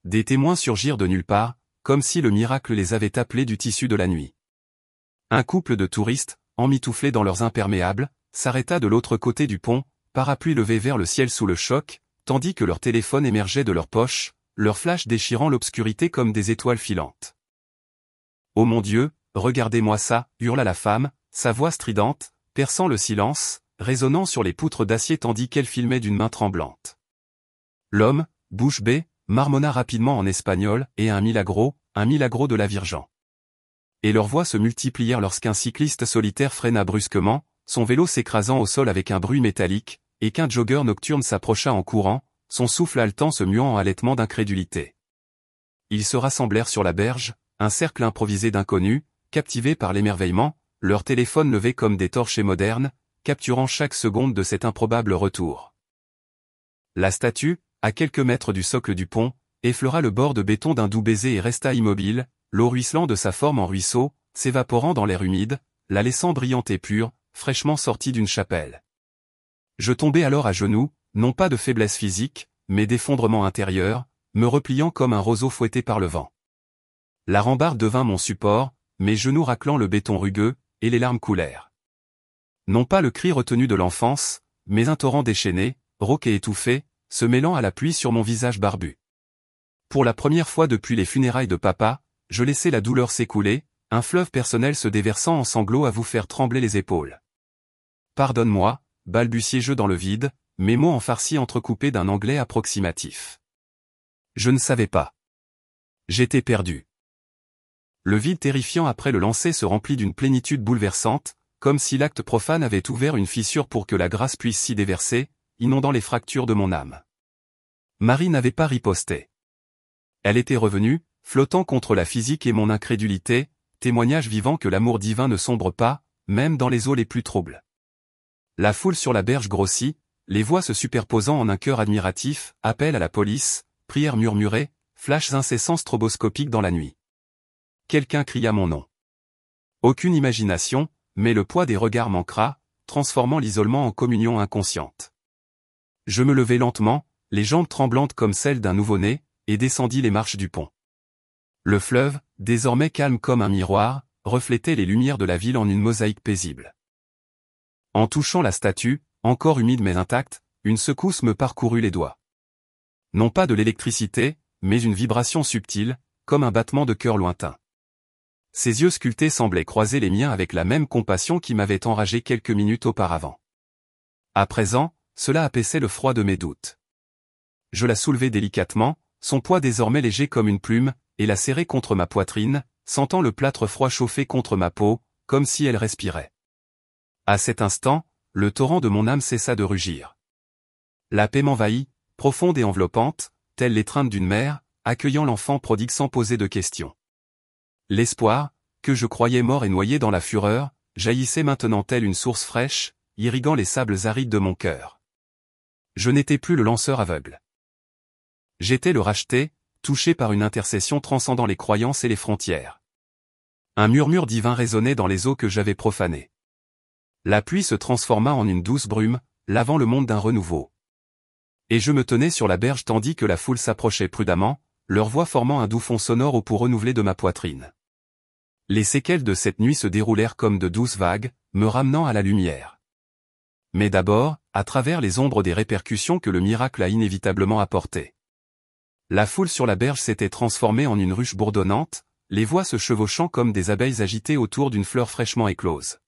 Des témoins surgirent de nulle part, comme si le miracle les avait appelés du tissu de la nuit. Un couple de touristes, emmitouflés dans leurs imperméables, s'arrêta de l'autre côté du pont, parapluie levé vers le ciel sous le choc, tandis que leur téléphone émergeait de leurs poches, leurs flashs déchirant l'obscurité comme des étoiles filantes. « Oh mon Dieu, regardez-moi ça » hurla la femme, sa voix stridente, perçant le silence, résonnant sur les poutres d'acier tandis qu'elle filmait d'une main tremblante. L'homme, bouche bée, marmonna rapidement en espagnol, et un milagro de la Virgen. Et leurs voix se multiplièrent lorsqu'un cycliste solitaire freina brusquement, son vélo s'écrasant au sol avec un bruit métallique, et qu'un jogger nocturne s'approcha en courant, son souffle haletant se muant en halètement d'incrédulité. Ils se rassemblèrent sur la berge, un cercle improvisé d'inconnus, captivés par l'émerveillement, leurs téléphones levés comme des torchets modernes, capturant chaque seconde de cet improbable retour. La statue, à quelques mètres du socle du pont, effleura le bord de béton d'un doux baiser et resta immobile, l'eau ruisselant de sa forme en ruisseau, s'évaporant dans l'air humide, la laissant brillante et pure, fraîchement sortie d'une chapelle. Je tombai alors à genoux, non pas de faiblesse physique, mais d'effondrement intérieur, me repliant comme un roseau fouetté par le vent. La rambarde devint mon support, mes genoux raclant le béton rugueux, et les larmes coulèrent. Non pas le cri retenu de l'enfance, mais un torrent déchaîné, rauque et étouffé, se mêlant à la pluie sur mon visage barbu. Pour la première fois depuis les funérailles de papa, je laissai la douleur s'écouler, un fleuve personnel se déversant en sanglots à vous faire trembler les épaules. Pardonne-moi, balbutiai-je dans le vide, mes mots en farcis entrecoupés d'un anglais approximatif. Je ne savais pas. J'étais perdu. Le vide terrifiant après le lancer se remplit d'une plénitude bouleversante, comme si l'acte profane avait ouvert une fissure pour que la grâce puisse s'y déverser, inondant les fractures de mon âme. Marie n'avait pas riposté. Elle était revenue, flottant contre la physique et mon incrédulité, témoignage vivant que l'amour divin ne sombre pas, même dans les eaux les plus troubles. La foule sur la berge grossit, les voix se superposant en un chœur admiratif, appel à la police, prières murmurées, flashs incessants stroboscopiques dans la nuit. Quelqu'un cria mon nom. Aucune imagination, mais le poids des regards m'ancra, transformant l'isolement en communion inconsciente. Je me levai lentement, les jambes tremblantes comme celles d'un nouveau-né, et descendis les marches du pont. Le fleuve, désormais calme comme un miroir, reflétait les lumières de la ville en une mosaïque paisible. En touchant la statue, encore humide mais intacte, une secousse me parcourut les doigts. Non pas de l'électricité, mais une vibration subtile, comme un battement de cœur lointain. Ses yeux sculptés semblaient croiser les miens avec la même compassion qui m'avait enragé quelques minutes auparavant. À présent, cela apaisait le froid de mes doutes. Je la soulevai délicatement, son poids désormais léger comme une plume, et la serrai contre ma poitrine, sentant le plâtre froid chauffer contre ma peau, comme si elle respirait. À cet instant, le torrent de mon âme cessa de rugir. La paix m'envahit, profonde et enveloppante, telle l'étreinte d'une mère, accueillant l'enfant prodigue sans poser de questions. L'espoir, que je croyais mort et noyé dans la fureur, jaillissait maintenant telle une source fraîche, irriguant les sables arides de mon cœur. Je n'étais plus le lanceur aveugle. J'étais le racheté, touché par une intercession transcendant les croyances et les frontières. Un murmure divin résonnait dans les eaux que j'avais profanées. La pluie se transforma en une douce brume, lavant le monde d'un renouveau. Et je me tenais sur la berge tandis que la foule s'approchait prudemment, leur voix formant un doux fond sonore au pouls renouvelé de ma poitrine. Les séquelles de cette nuit se déroulèrent comme de douces vagues, me ramenant à la lumière. Mais d'abord, à travers les ombres des répercussions que le miracle a inévitablement apportées. La foule sur la berge s'était transformée en une ruche bourdonnante, les voix se chevauchant comme des abeilles agitées autour d'une fleur fraîchement éclose.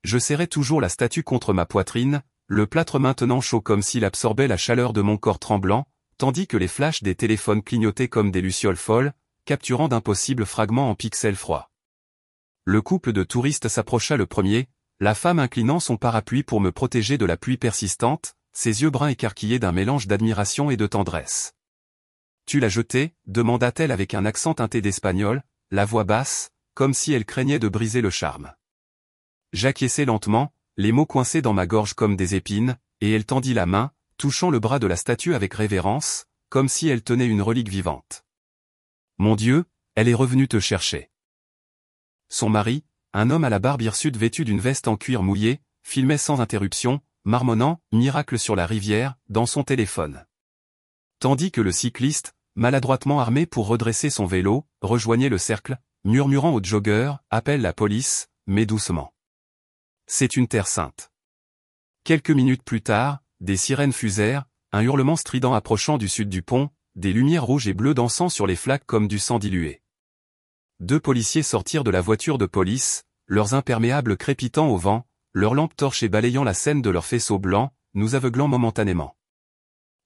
Je serrais toujours la statue contre ma poitrine, le plâtre maintenant chaud comme s'il absorbait la chaleur de mon corps tremblant, tandis que les flashs des téléphones clignotaient comme des lucioles folles, capturant d'impossibles fragments en pixels froids. Le couple de touristes s'approcha le premier, la femme inclinant son parapluie pour me protéger de la pluie persistante, ses yeux bruns écarquillés d'un mélange d'admiration et de tendresse. « Tu l'as jeté ?» demanda-t-elle avec un accent teinté d'espagnol, la voix basse, comme si elle craignait de briser le charme. J'acquiesçai lentement, les mots coincés dans ma gorge comme des épines, et elle tendit la main, touchant le bras de la statue avec révérence, comme si elle tenait une relique vivante. « Mon Dieu, elle est revenue te chercher. » Son mari, un homme à la barbe hirsute vêtu d'une veste en cuir mouillé, filmait sans interruption, marmonnant « Miracle sur la rivière » dans son téléphone. Tandis que le cycliste, maladroitement armé pour redresser son vélo, rejoignait le cercle, murmurant au jogger « Appelle la police », mais doucement. C'est une terre sainte. Quelques minutes plus tard, des sirènes fusèrent, un hurlement strident approchant du sud du pont, des lumières rouges et bleues dansant sur les flaques comme du sang dilué. 2 policiers sortirent de la voiture de police, leurs imperméables crépitant au vent, leurs lampes torchées balayant la scène de leurs faisceaux blancs, nous aveuglant momentanément.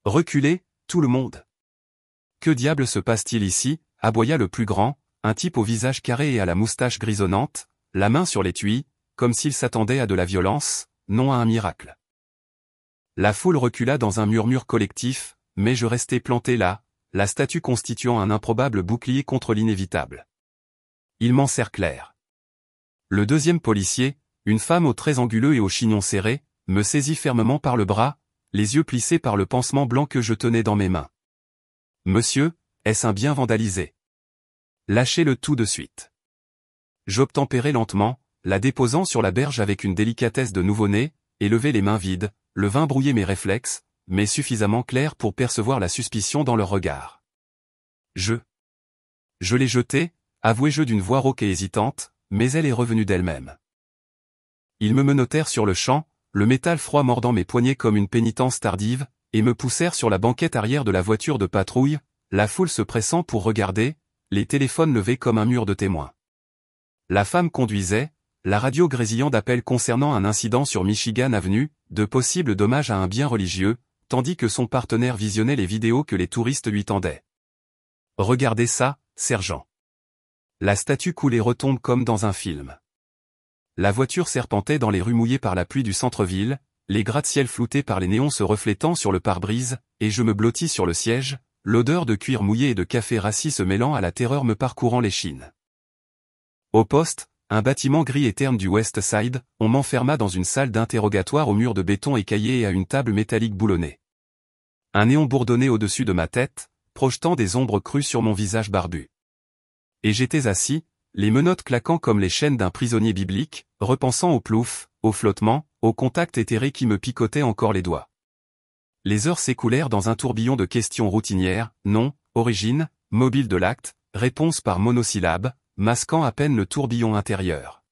Reculez, tout le monde. Que diable se passe-t-il ici? Aboya le plus grand, un type au visage carré et à la moustache grisonnante, la main sur l'étui, comme s'il s'attendait à de la violence, non à un miracle. La foule recula dans un murmure collectif, mais je restai planté là, la statue constituant un improbable bouclier contre l'inévitable. Ils m'encerclèrent. Le deuxième policier, une femme aux traits anguleux et aux chignons serrés, me saisit fermement par le bras, les yeux plissés par le pansement blanc que je tenais dans mes mains. « Monsieur, est-ce un bien vandalisé? Lâchez-le tout de suite. » J'obtempérai lentement, la déposant sur la berge avec une délicatesse de nouveau-né, et levai les mains vides, le vin brouillait mes réflexes, mais suffisamment clairs pour percevoir la suspicion dans leur regard. Je l'ai jetée, avouai-je d'une voix rauque et hésitante, mais elle est revenue d'elle-même. Ils me menottèrent sur le champ, le métal froid mordant mes poignets comme une pénitence tardive, et me poussèrent sur la banquette arrière de la voiture de patrouille, la foule se pressant pour regarder, les téléphones levés comme un mur de témoins. La femme conduisait, la radio grésillant d'appels concernant un incident sur Michigan Avenue, de possibles dommages à un bien religieux, tandis que son partenaire visionnait les vidéos que les touristes lui tendaient. « Regardez ça, sergent. » La statue coule et retombe comme dans un film. La voiture serpentait dans les rues mouillées par la pluie du centre-ville, les gratte-ciel floutés par les néons se reflétant sur le pare-brise, et je me blottis sur le siège, l'odeur de cuir mouillé et de café rassis se mêlant à la terreur me parcourant l'échine. Au poste, un bâtiment gris et terne du West Side, on m'enferma dans une salle d'interrogatoire aux murs de béton écaillés et à une table métallique boulonnée. Un néon bourdonnait au-dessus de ma tête, projetant des ombres crues sur mon visage barbu. Et j'étais assis, les menottes claquant comme les chaînes d'un prisonnier biblique, repensant au plouf, au flottement, au contact éthéré qui me picotait encore les doigts. Les heures s'écoulèrent dans un tourbillon de questions routinières, nom, origine, mobile de l'acte, réponse par monosyllabe, masquant à peine le tourbillon intérieur.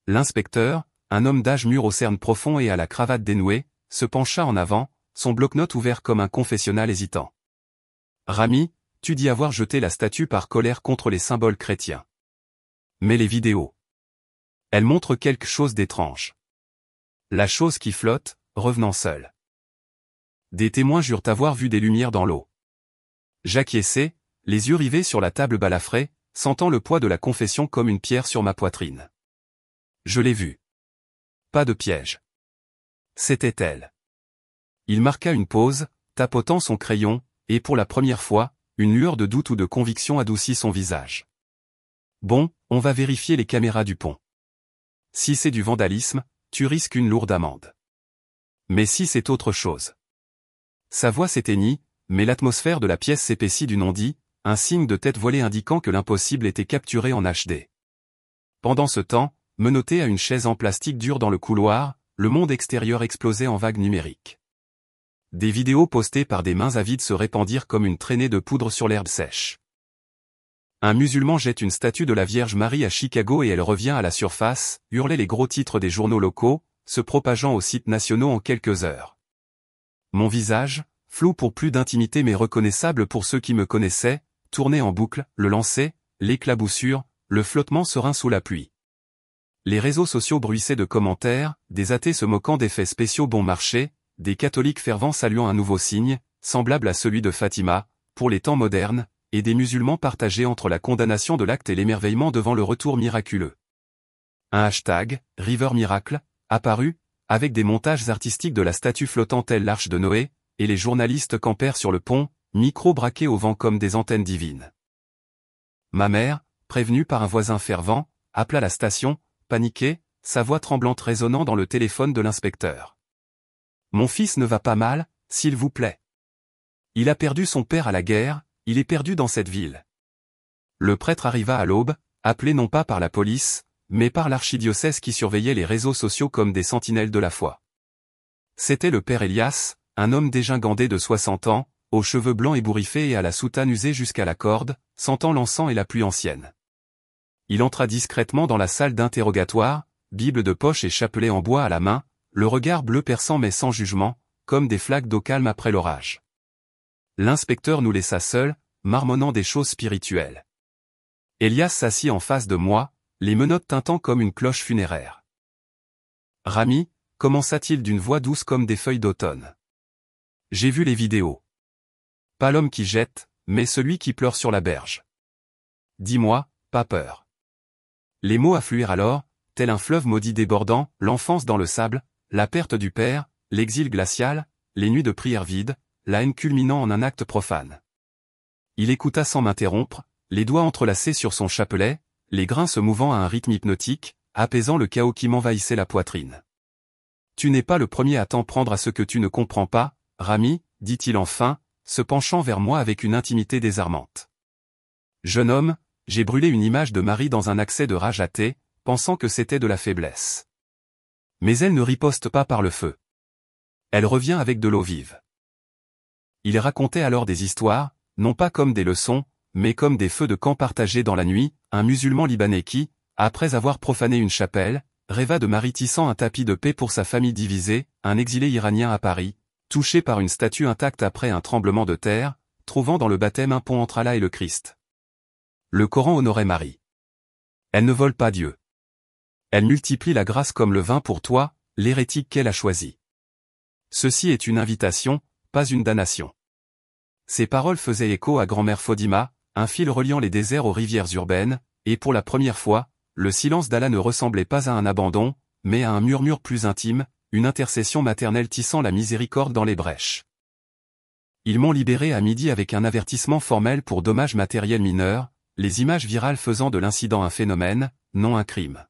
L'inspecteur, un homme d'âge mûr au cerne profond et à la cravate dénouée, se pencha en avant, son bloc-notes ouvert comme un confessionnal hésitant. « Rami, tu dis avoir jeté la statue par colère contre les symboles chrétiens. Mais les vidéos. Elles montrent quelque chose d'étrange. La chose qui flotte, revenant seule. Des témoins jurent avoir vu des lumières dans l'eau. » J'acquiesçai, les yeux rivés sur la table balafrée, sentant le poids de la confession comme une pierre sur ma poitrine. Je l'ai vue. Pas de piège. C'était elle. Il marqua une pause, tapotant son crayon, et pour la première fois, une lueur de doute ou de conviction adoucit son visage. Bon, on va vérifier les caméras du pont. Si c'est du vandalisme, tu risques une lourde amende. Mais si c'est autre chose. Sa voix s'éteignit, mais l'atmosphère de la pièce s'épaissit du non-dit, un signe de tête voilée indiquant que l'impossible était capturé en HD. Pendant ce temps, menotté à une chaise en plastique dur dans le couloir, le monde extérieur explosait en vagues numériques. Des vidéos postées par des mains avides se répandirent comme une traînée de poudre sur l'herbe sèche. Un musulman jette une statue de la Vierge Marie à Chicago et elle revient à la surface, hurlaient les gros titres des journaux locaux, se propageant aux sites nationaux en quelques heures. Mon visage, flou pour plus d'intimité mais reconnaissable pour ceux qui me connaissaient, tournait en boucle, le lancer, l'éclaboussure, le flottement serein sous la pluie. Les réseaux sociaux bruissaient de commentaires, des athées se moquant d'effets spéciaux bon marché, des catholiques fervents saluant un nouveau signe, semblable à celui de Fatima, pour les temps modernes, et des musulmans partagés entre la condamnation de l'acte et l'émerveillement devant le retour miraculeux. Un hashtag, River Miracle, apparut, avec des montages artistiques de la statue flottant telle l'arche de Noé, et les journalistes campèrent sur le pont, micros braqués au vent comme des antennes divines. Ma mère, prévenue par un voisin fervent, appela la station, paniquée, sa voix tremblante résonnant dans le téléphone de l'inspecteur. « Mon fils ne va pas mal, s'il vous plaît. Il a perdu son père à la guerre, il est perdu dans cette ville. » Le prêtre arriva à l'aube, appelé non pas par la police, mais par l'archidiocèse qui surveillait les réseaux sociaux comme des sentinelles de la foi. C'était le père Elias, un homme dégingandé de 60 ans, aux cheveux blancs ébouriffés et à la soutane usée jusqu'à la corde, sentant l'encens et la pluie ancienne. Il entra discrètement dans la salle d'interrogatoire, bible de poche et chapelet en bois à la main, le regard bleu perçant mais sans jugement, comme des flaques d'eau calme après l'orage. L'inspecteur nous laissa seuls, marmonnant des choses spirituelles. Elias s'assit en face de moi, les menottes tintant comme une cloche funéraire. « Rami » commença-t-il d'une voix douce comme des feuilles d'automne. « J'ai vu les vidéos. Pas l'homme qui jette, mais celui qui pleure sur la berge. Dis-moi, pas peur. » Les mots affluèrent alors, tel un fleuve maudit débordant, l'enfance dans le sable, la perte du père, l'exil glacial, les nuits de prière vides, la haine culminant en un acte profane. Il écouta sans m'interrompre, les doigts entrelacés sur son chapelet, les grains se mouvant à un rythme hypnotique, apaisant le chaos qui m'envahissait la poitrine. « Tu n'es pas le premier à t'en prendre à ce que tu ne comprends pas, Rami, dit-il enfin, se penchant vers moi avec une intimité désarmante. Jeune homme, j'ai brûlé une image de Marie dans un accès de rage athée, pensant que c'était de la faiblesse. Mais elle ne riposte pas par le feu. Elle revient avec de l'eau vive. » Il racontait alors des histoires, non pas comme des leçons, mais comme des feux de camp partagés dans la nuit, un musulman libanais qui, après avoir profané une chapelle, rêva de Marie tissant un tapis de paix pour sa famille divisée, un exilé iranien à Paris, touché par une statue intacte après un tremblement de terre, trouvant dans le baptême un pont entre Allah et le Christ. Le Coran honorait Marie. Elle ne vole pas Dieu. Elle multiplie la grâce comme le vin pour toi, l'hérétique qu'elle a choisi. Ceci est une invitation, pas une damnation. Ces paroles faisaient écho à grand-mère Fodima, un fil reliant les déserts aux rivières urbaines, et pour la première fois, le silence d'Allah ne ressemblait pas à un abandon, mais à un murmure plus intime, une intercession maternelle tissant la miséricorde dans les brèches. Ils m'ont libéré à midi avec un avertissement formel pour dommages matériels mineurs, les images virales faisant de l'incident un phénomène, non un crime.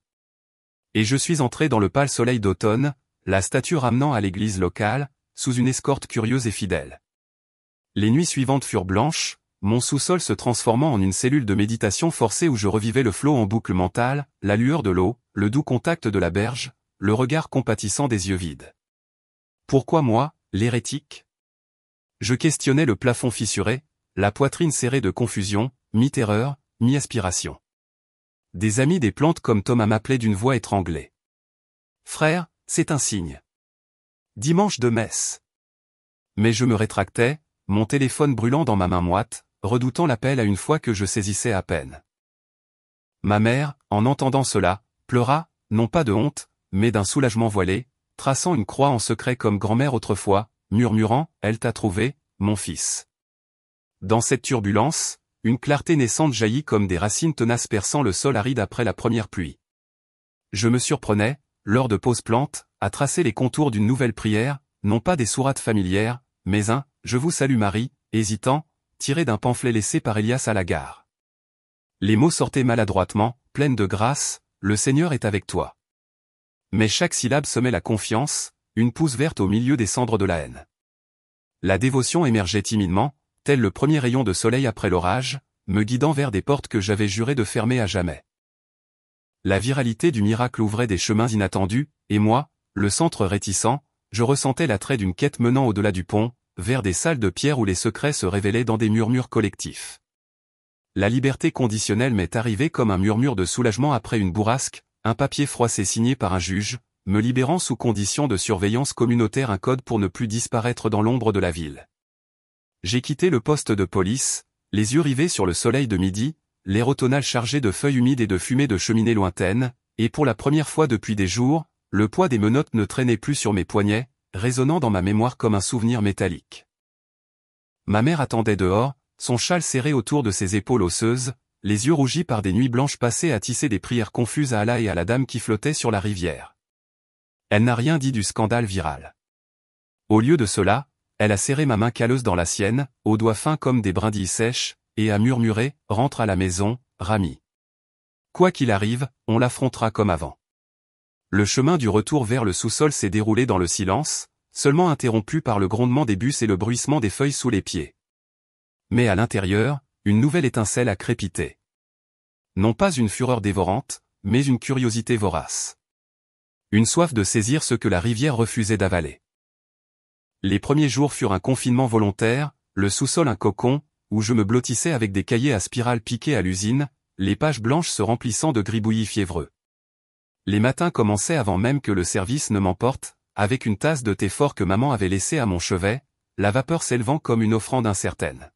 Et je suis entré dans le pâle soleil d'automne, la statue ramenant à l'église locale, sous une escorte curieuse et fidèle. Les nuits suivantes furent blanches, mon sous-sol se transformant en une cellule de méditation forcée où je revivais le flot en boucle mentale, la lueur de l'eau, le doux contact de la berge, le regard compatissant des yeux vides. Pourquoi moi, l'hérétique? Je questionnais le plafond fissuré, la poitrine serrée de confusion, mi-terreur, mi-aspiration. Des amis des plantes comme Thomas m'appelaient d'une voix étranglée. Frère, c'est un signe. Dimanche de messe. Mais je me rétractais, mon téléphone brûlant dans ma main moite, redoutant l'appel à une fois que je saisissais à peine. Ma mère, en entendant cela, pleura, non pas de honte, mais d'un soulagement voilé, traçant une croix en secret comme grand-mère autrefois, murmurant, « Elle t'a trouvé, mon fils. » Dans cette turbulence, une clarté naissante jaillit comme des racines tenaces perçant le sol aride après la première pluie. Je me surprenais, lors de pauses plantes, à tracer les contours d'une nouvelle prière, non pas des sourates familières, mais un « Je vous salue Marie », hésitant, tiré d'un pamphlet laissé par Elias à la gare. Les mots sortaient maladroitement, pleines de grâce, « Le Seigneur est avec toi ». Mais chaque syllabe semait la confiance, une pousse verte au milieu des cendres de la haine. La dévotion émergeait timidement, tel le premier rayon de soleil après l'orage, me guidant vers des portes que j'avais juré de fermer à jamais. La viralité du miracle ouvrait des chemins inattendus, et moi, le centre réticent, je ressentais l'attrait d'une quête menant au-delà du pont, vers des salles de pierre où les secrets se révélaient dans des murmures collectifs. La liberté conditionnelle m'est arrivée comme un murmure de soulagement après une bourrasque, un papier froissé signé par un juge, me libérant sous condition de surveillance communautaire, un code pour ne plus disparaître dans l'ombre de la ville. J'ai quitté le poste de police, les yeux rivés sur le soleil de midi, l'air automnal chargé de feuilles humides et de fumée de cheminées lointaines, et pour la première fois depuis des jours, le poids des menottes ne traînait plus sur mes poignets, résonnant dans ma mémoire comme un souvenir métallique. Ma mère attendait dehors, son châle serré autour de ses épaules osseuses, les yeux rougis par des nuits blanches passées à tisser des prières confuses à Allah et à la dame qui flottait sur la rivière. Elle n'a rien dit du scandale viral. Au lieu de cela, elle a serré ma main calleuse dans la sienne, aux doigts fins comme des brindilles sèches, et a murmuré, « Rentre à la maison, Rami. Quoi qu'il arrive, on l'affrontera comme avant. » Le chemin du retour vers le sous-sol s'est déroulé dans le silence, seulement interrompu par le grondement des bus et le bruissement des feuilles sous les pieds. Mais à l'intérieur, une nouvelle étincelle a crépité. Non pas une fureur dévorante, mais une curiosité vorace. Une soif de saisir ce que la rivière refusait d'avaler. Les premiers jours furent un confinement volontaire, le sous-sol un cocon, où je me blottissais avec des cahiers à spirale piqués à l'usine, les pages blanches se remplissant de gribouillis fiévreux. Les matins commençaient avant même que le service ne m'emporte, avec une tasse de thé fort que maman avait laissé à mon chevet, la vapeur s'élevant comme une offrande incertaine.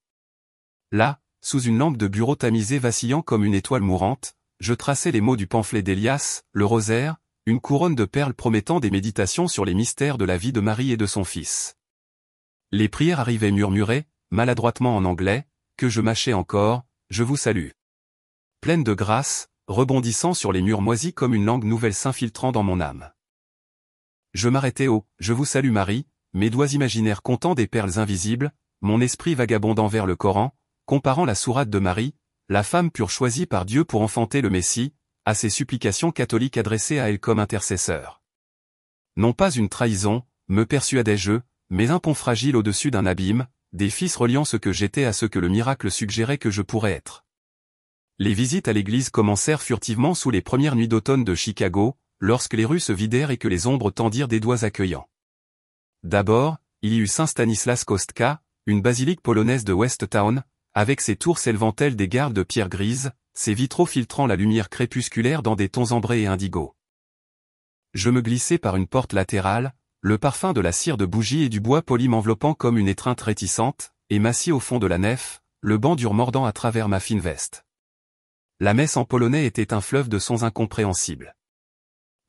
Là, sous une lampe de bureau tamisée vacillant comme une étoile mourante, je traçais les mots du pamphlet d'Elias, le rosaire, une couronne de perles promettant des méditations sur les mystères de la vie de Marie et de son fils. Les prières arrivaient murmurées, maladroitement en anglais, que je mâchais encore, « Je vous salue ». Pleine de grâce, rebondissant sur les murs moisis comme une langue nouvelle s'infiltrant dans mon âme. Je m'arrêtais au « Je vous salue Marie », mes doigts imaginaires comptant des perles invisibles, mon esprit vagabondant vers le Coran, comparant la sourate de Marie, la femme pure choisie par Dieu pour enfanter le Messie, à ses supplications catholiques adressées à elle comme intercesseur. Non pas une trahison, me persuadais-je, mais un pont fragile au-dessus d'un abîme, des fils reliant ce que j'étais à ce que le miracle suggérait que je pourrais être. Les visites à l'église commencèrent furtivement sous les premières nuits d'automne de Chicago, lorsque les rues se vidèrent et que les ombres tendirent des doigts accueillants. D'abord, il y eut Saint Stanislas Kostka, une basilique polonaise de West Town, avec ses tours s'élevant telles des gardes de pierre grise, ses vitraux filtrant la lumière crépusculaire dans des tons ambrés et indigo. Je me glissai par une porte latérale, le parfum de la cire de bougie et du bois poli m'enveloppant comme une étreinte réticente, et m'assis au fond de la nef, le banc dur mordant à travers ma fine veste. La messe en polonais était un fleuve de sons incompréhensibles.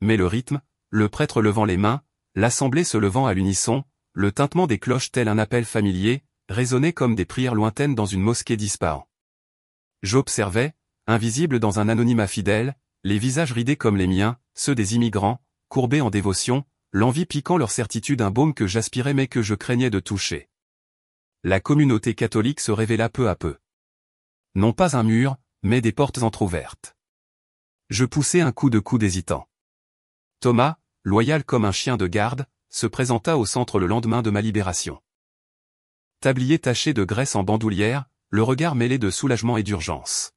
Mais le rythme, le prêtre levant les mains, l'assemblée se levant à l'unisson, le tintement des cloches tel un appel familier, résonnait comme des prières lointaines dans une mosquée disparant. J'observais, invisible dans un anonymat fidèle, les visages ridés comme les miens, ceux des immigrants, courbés en dévotion, l'envie piquant leur certitude un baume que j'aspirais mais que je craignais de toucher. La communauté catholique se révéla peu à peu. Non pas un mur, mais des portes entr'ouvertes. Je poussai un coup de coude hésitant. Thomas, loyal comme un chien de garde, se présenta au centre le lendemain de ma libération. Tablier taché de graisse en bandoulière, le regard mêlé de soulagement et d'urgence.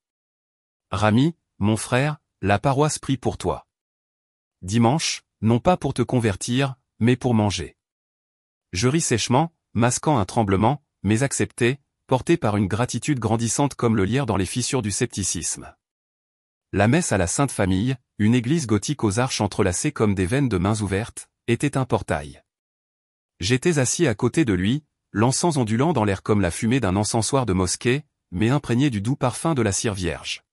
Rami, mon frère, la paroisse prie pour toi. Dimanche, non pas pour te convertir, mais pour manger. Je ris sèchement, masquant un tremblement, mais accepté, porté par une gratitude grandissante comme le lierre dans les fissures du scepticisme. La messe à la Sainte Famille, une église gothique aux arches entrelacées comme des veines de mains ouvertes, était un portail. J'étais assis à côté de lui, l'encens ondulant dans l'air comme la fumée d'un encensoir de mosquée, mais imprégné du doux parfum de la cire vierge.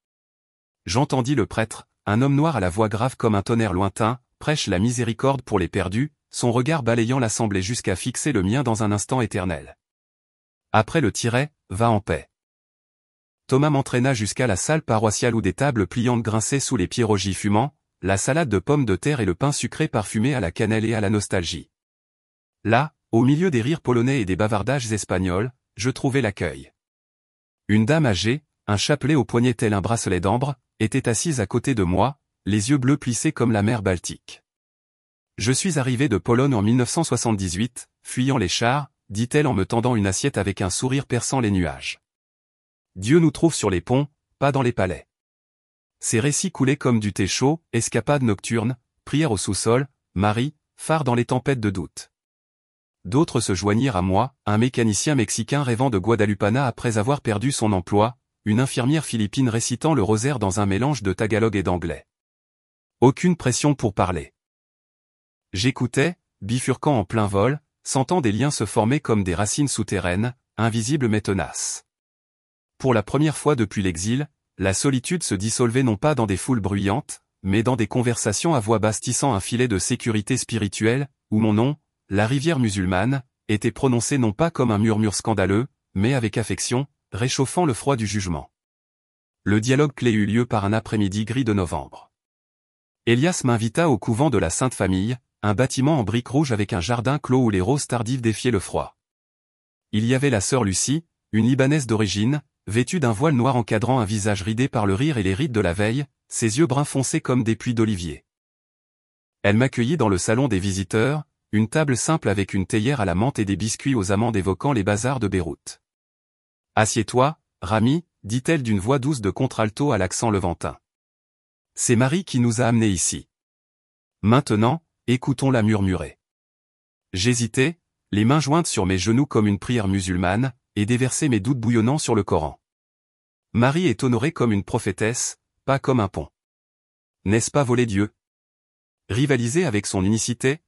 J'entendis le prêtre, un homme noir à la voix grave comme un tonnerre lointain, prêche la miséricorde pour les perdus, son regard balayant l'assemblée jusqu'à fixer le mien dans un instant éternel. Après le tiret, va en paix. Thomas m'entraîna jusqu'à la salle paroissiale où des tables pliantes grinçaient sous les pierogis fumants, la salade de pommes de terre et le pain sucré parfumé à la cannelle et à la nostalgie. Là, au milieu des rires polonais et des bavardages espagnols, je trouvai l'accueil. Une dame âgée, un chapelet au poignet tel un bracelet d'ambre, était assise à côté de moi, les yeux bleus plissés comme la mer Baltique. Je suis arrivé de Pologne en 1978, fuyant les chars, dit-elle en me tendant une assiette avec un sourire perçant les nuages. Dieu nous trouve sur les ponts, pas dans les palais. Ces récits coulaient comme du thé chaud, escapades nocturnes, prières au sous-sol, Marie, phare dans les tempêtes de doute. D'autres se joignirent à moi, un mécanicien mexicain rêvant de Guadalupana après avoir perdu son emploi, une infirmière philippine récitant le rosaire dans un mélange de tagalog et d'anglais. Aucune pression pour parler. J'écoutais, bifurquant en plein vol, sentant des liens se former comme des racines souterraines, invisibles mais tenaces. Pour la première fois depuis l'exil, la solitude se dissolvait non pas dans des foules bruyantes, mais dans des conversations à voix basse tissant un filet de sécurité spirituelle, où mon nom, la rivière musulmane, était prononcé non pas comme un murmure scandaleux, mais avec affection, réchauffant le froid du jugement. Le dialogue clé eut lieu par un après-midi gris de novembre. Elias m'invita au couvent de la Sainte Famille, un bâtiment en briques rouges avec un jardin clos où les roses tardives défiaient le froid. Il y avait la sœur Lucie, une Libanaise d'origine, vêtue d'un voile noir encadrant un visage ridé par le rire et les rides de la veille, ses yeux bruns foncés comme des puits d'olivier. Elle m'accueillit dans le salon des visiteurs, une table simple avec une théière à la menthe et des biscuits aux amandes évoquant les bazars de Beyrouth. « Assieds-toi, Rami, dit-elle d'une voix douce de contralto à l'accent levantin. C'est Marie qui nous a amenés ici. Maintenant, écoutons-la murmurer. J'hésitais, les mains jointes sur mes genoux comme une prière musulmane, et déversais mes doutes bouillonnants sur le Coran. Marie est honorée comme une prophétesse, pas comme un pont. N'est-ce pas voler Dieu? Rivaliser avec son unicité?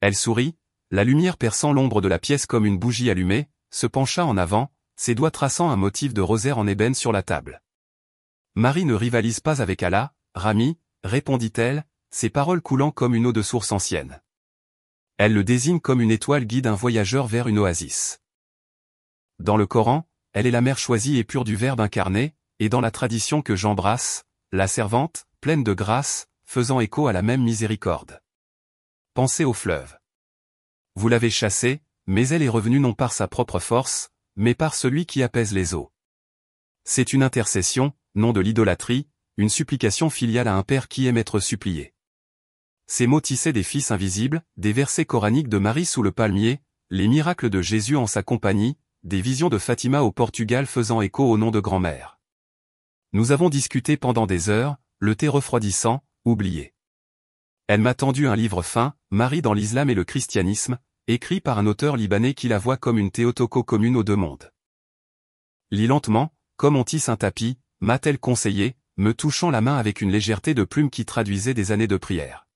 Elle sourit, la lumière perçant l'ombre de la pièce comme une bougie allumée, se pencha en avant, ses doigts traçant un motif de rosaire en ébène sur la table. Marie ne rivalise pas avec Allah, Rami, répondit-elle, ses paroles coulant comme une eau de source ancienne. Elle le désigne comme une étoile guide un voyageur vers une oasis. Dans le Coran, elle est la mère choisie et pure du Verbe incarné, et dans la tradition que j'embrasse, la servante, pleine de grâce, faisant écho à la même miséricorde. Pensez au fleuve. Vous l'avez chassée, mais elle est revenue non par sa propre force, mais par celui qui apaise les eaux. C'est une intercession, non de l'idolâtrie, une supplication filiale à un père qui aime être supplié. Ces mots tissaient des fils invisibles, des versets coraniques de Marie sous le palmier, les miracles de Jésus en sa compagnie, des visions de Fatima au Portugal faisant écho au nom de grand-mère. Nous avons discuté pendant des heures, le thé refroidissant, oublié. Elle m'a tendu un livre fin, Marie dans l'islam et le christianisme, écrit par un auteur libanais qui la voit comme une Théotoko commune aux deux mondes. Lis lentement, comme on tisse un tapis, m'a-t-elle conseillé, me touchant la main avec une légèreté de plume qui traduisait des années de prière.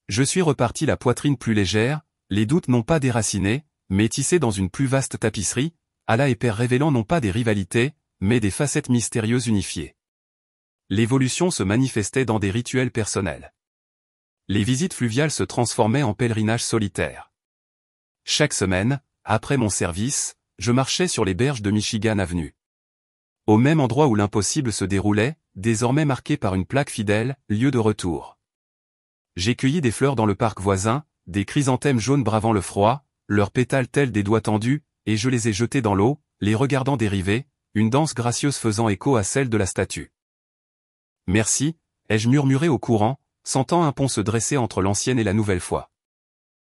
Je suis reparti la poitrine plus légère, les doutes n'ont pas déraciné, mais tissés dans une plus vaste tapisserie, Allah et Père révélant non pas des rivalités, mais des facettes mystérieuses unifiées. L'évolution se manifestait dans des rituels personnels. Les visites fluviales se transformaient en pèlerinages solitaires. Chaque semaine, après mon service, je marchais sur les berges de Michigan Avenue. Au même endroit où l'impossible se déroulait, désormais marqué par une plaque fidèle, lieu de retour. J'ai cueilli des fleurs dans le parc voisin, des chrysanthèmes jaunes bravant le froid, leurs pétales tels des doigts tendus, et je les ai jetés dans l'eau, les regardant dériver, une danse gracieuse faisant écho à celle de la statue. Merci, ai-je murmuré au courant, sentant un pont se dresser entre l'ancienne et la nouvelle foi.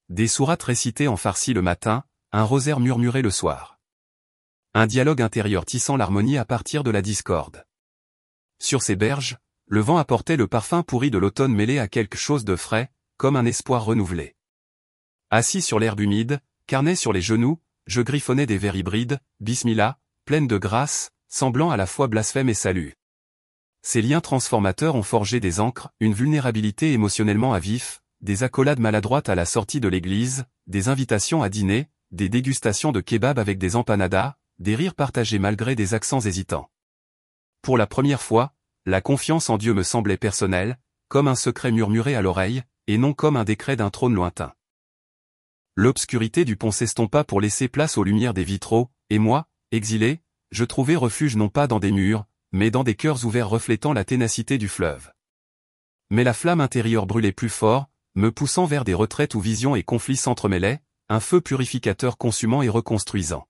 Des sourates récitées en farsi le matin, un rosaire murmuré le soir. Un dialogue intérieur tissant l'harmonie à partir de la discorde. Sur ces berges, le vent apportait le parfum pourri de l'automne mêlé à quelque chose de frais, comme un espoir renouvelé. Assis sur l'herbe humide, carnet sur les genoux, je griffonnais des vers hybrides, bismillah, pleines de grâce, semblant à la fois blasphème et salut. Ces liens transformateurs ont forgé des ancres, une vulnérabilité émotionnellement à vif, des accolades maladroites à la sortie de l'église, des invitations à dîner, des dégustations de kebab avec des empanadas, des rires partagés malgré des accents hésitants. Pour la première fois, la confiance en Dieu me semblait personnelle, comme un secret murmuré à l'oreille, et non comme un décret d'un trône lointain. L'obscurité du pont s'estompa pour laisser place aux lumières des vitraux, et moi, exilé, je trouvais refuge non pas dans des murs, mais dans des cœurs ouverts reflétant la ténacité du fleuve. Mais la flamme intérieure brûlait plus fort, me poussant vers des retraites où visions et conflits s'entremêlaient, un feu purificateur consumant et reconstruisant.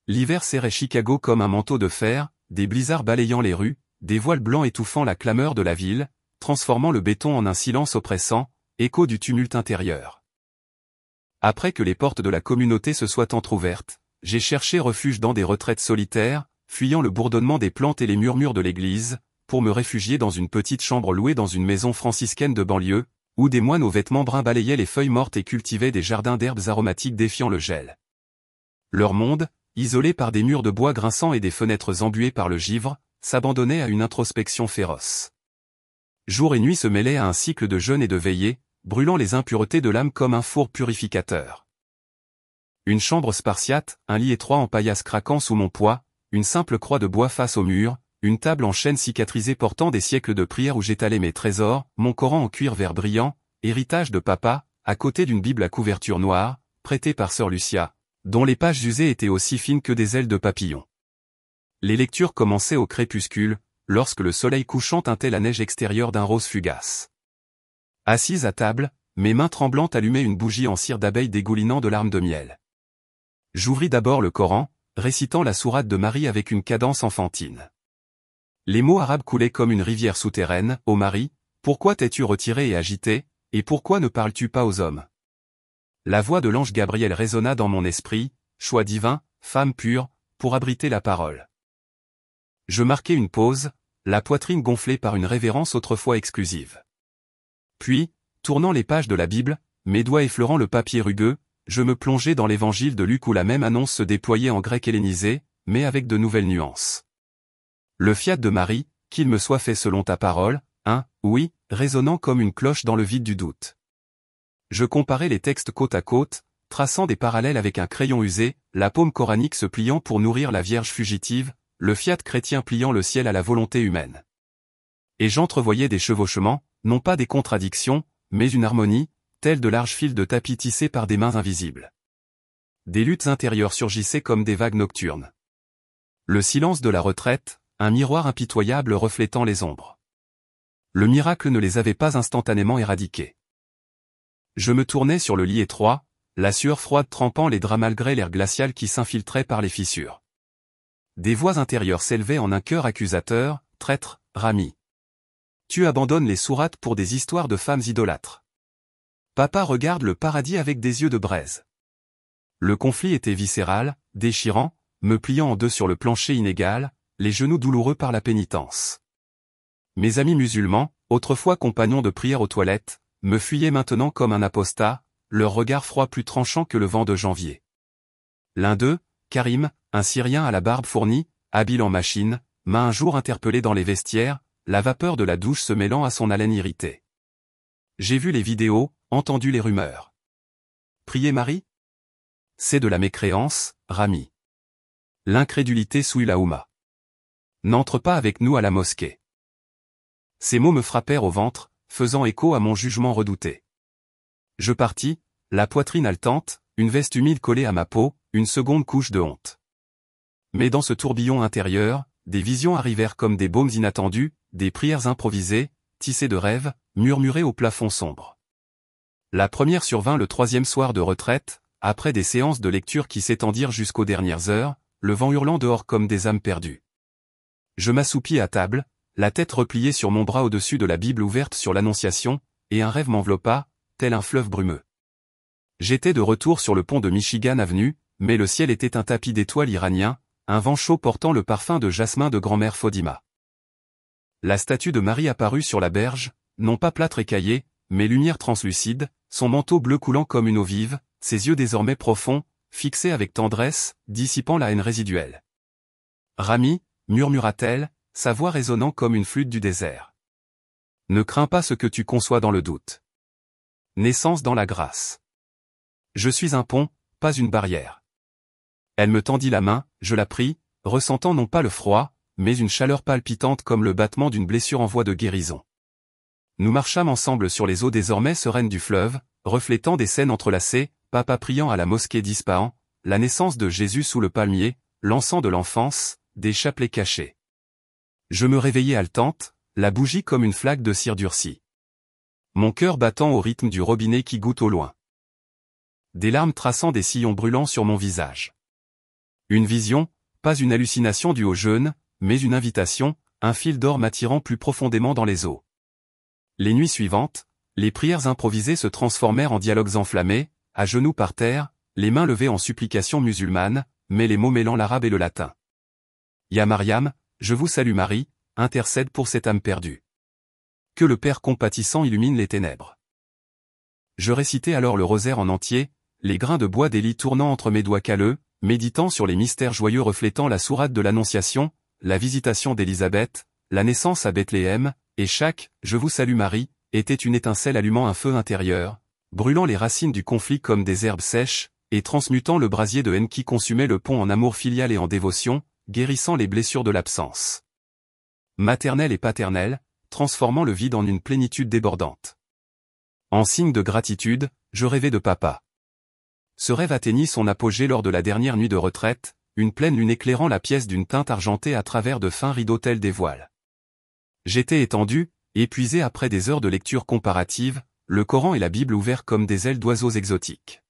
L'hiver serrait Chicago comme un manteau de fer, des blizzards balayant les rues, des voiles blancs étouffant la clameur de la ville, transformant le béton en un silence oppressant, écho du tumulte intérieur. Après que les portes de la communauté se soient entr'ouvertes, j'ai cherché refuge dans des retraites solitaires, fuyant le bourdonnement des plantes et les murmures de l'église, pour me réfugier dans une petite chambre louée dans une maison franciscaine de banlieue, où des moines aux vêtements bruns balayaient les feuilles mortes et cultivaient des jardins d'herbes aromatiques défiant le gel. Leur monde, isolé par des murs de bois grinçants et des fenêtres embuées par le givre, s'abandonnait à une introspection féroce. Jour et nuit se mêlaient à un cycle de jeûne et de veillée, brûlant les impuretés de l'âme comme un four purificateur. Une chambre spartiate, un lit étroit en paillasse craquant sous mon poids, une simple croix de bois face au mur, une table en chêne cicatrisée portant des siècles de prières où j'étalais mes trésors, mon Coran en cuir vert brillant, héritage de papa, à côté d'une Bible à couverture noire, prêtée par sœur Lucia, dont les pages usées étaient aussi fines que des ailes de papillon. Les lectures commençaient au crépuscule, lorsque le soleil couchant teintait la neige extérieure d'un rose fugace. Assise à table, mes mains tremblantes allumaient une bougie en cire d'abeille dégoulinant de larmes de miel. J'ouvris d'abord le Coran, récitant la sourate de Marie avec une cadence enfantine. Les mots arabes coulaient comme une rivière souterraine. Ô Marie, pourquoi t'es-tu retirée et agitée, et pourquoi ne parles-tu pas aux hommes? La voix de l'ange Gabriel résonna dans mon esprit, choix divin, femme pure, pour abriter la parole. Je marquai une pause, la poitrine gonflée par une révérence autrefois exclusive. Puis, tournant les pages de la Bible, mes doigts effleurant le papier rugueux, je me plongeai dans l'évangile de Luc où la même annonce se déployait en grec hellénisé, mais avec de nouvelles nuances. Le fiat de Marie, qu'il me soit fait selon ta parole, oui, résonnant comme une cloche dans le vide du doute. Je comparais les textes côte à côte, traçant des parallèles avec un crayon usé, la paume coranique se pliant pour nourrir la Vierge fugitive, le fiat chrétien pliant le ciel à la volonté humaine. Et j'entrevoyais des chevauchements, non pas des contradictions, mais une harmonie, telle de larges fils de tapis tissés par des mains invisibles. Des luttes intérieures surgissaient comme des vagues nocturnes. Le silence de la retraite, un miroir impitoyable reflétant les ombres. Le miracle ne les avait pas instantanément éradiqués. Je me tournais sur le lit étroit, la sueur froide trempant les draps malgré l'air glacial qui s'infiltrait par les fissures. Des voix intérieures s'élevaient en un chœur accusateur, traître, Rami. Tu abandonnes les sourates pour des histoires de femmes idolâtres. Papa regarde le paradis avec des yeux de braise. Le conflit était viscéral, déchirant, me pliant en deux sur le plancher inégal, les genoux douloureux par la pénitence. Mes amis musulmans, autrefois compagnons de prière aux toilettes, me fuyaient maintenant comme un apostat, leur regard froid plus tranchant que le vent de janvier. L'un d'eux, Karim, un Syrien à la barbe fournie, habile en machine, m'a un jour interpellé dans les vestiaires, la vapeur de la douche se mêlant à son haleine irritée. J'ai vu les vidéos, entendu les rumeurs. Prier Marie? C'est de la mécréance, Rami. L'incrédulité souille la Houma. N'entre pas avec nous à la mosquée. Ces mots me frappèrent au ventre, faisant écho à mon jugement redouté. Je partis, la poitrine haletante, une veste humide collée à ma peau, une seconde couche de honte. Mais dans ce tourbillon intérieur, des visions arrivèrent comme des baumes inattendus, des prières improvisées, tissées de rêves, murmurées au plafond sombre. La première survint le 3e soir de retraite, après des séances de lecture qui s'étendirent jusqu'aux dernières heures, le vent hurlant dehors comme des âmes perdues. Je m'assoupis à table, la tête repliée sur mon bras au-dessus de la Bible ouverte sur l'Annonciation, et un rêve m'enveloppa, tel un fleuve brumeux. J'étais de retour sur le pont de Michigan Avenue, mais le ciel était un tapis d'étoiles iranien, un vent chaud portant le parfum de jasmin de grand-mère Faudima. La statue de Marie apparut sur la berge, non pas plâtre écaillé, mais lumière translucide, son manteau bleu coulant comme une eau vive, ses yeux désormais profonds, fixés avec tendresse, dissipant la haine résiduelle. « Rami » murmura-t-elle, sa voix résonnant comme une flûte du désert. « Ne crains pas ce que tu conçois dans le doute. Naissance dans la grâce. Je suis un pont, pas une barrière. » Elle me tendit la main, je la pris, ressentant non pas le froid, mais une chaleur palpitante comme le battement d'une blessure en voie de guérison. Nous marchâmes ensemble sur les eaux désormais sereines du fleuve, reflétant des scènes entrelacées, papa priant à la mosquée d'Ispahan, la naissance de Jésus sous le palmier, l'encens de l'enfance, des chapelets cachés. Je me réveillai haletante, la bougie comme une flaque de cire durcie. Mon cœur battant au rythme du robinet qui goutte au loin. Des larmes traçant des sillons brûlants sur mon visage. Une vision, pas une hallucination due au jeûne, mais une invitation, un fil d'or m'attirant plus profondément dans les eaux. Les nuits suivantes, les prières improvisées se transformèrent en dialogues enflammés, à genoux par terre, les mains levées en supplication musulmane, mais les mots mêlant l'arabe et le latin. Ya Mariam, je vous salue Marie, intercède pour cette âme perdue. Que le Père compatissant illumine les ténèbres. Je récitai alors le rosaire en entier, les grains de bois d'Élie tournant entre mes doigts calleux, méditant sur les mystères joyeux reflétant la sourate de l'Annonciation, la visitation d'Élisabeth, la naissance à Bethléem, et chaque « Je vous salue Marie » était une étincelle allumant un feu intérieur, brûlant les racines du conflit comme des herbes sèches, et transmutant le brasier de haine qui consumait le pont en amour filial et en dévotion, guérissant les blessures de l'absence. Maternelle et paternelle, transformant le vide en une plénitude débordante. En signe de gratitude, je rêvais de papa. Ce rêve atteignit son apogée lors de la dernière nuit de retraite, une pleine lune éclairant la pièce d'une teinte argentée à travers de fins rideaux tels des voiles. J'étais étendu, épuisé après des heures de lecture comparative, le Coran et la Bible ouverts comme des ailes d'oiseaux exotiques.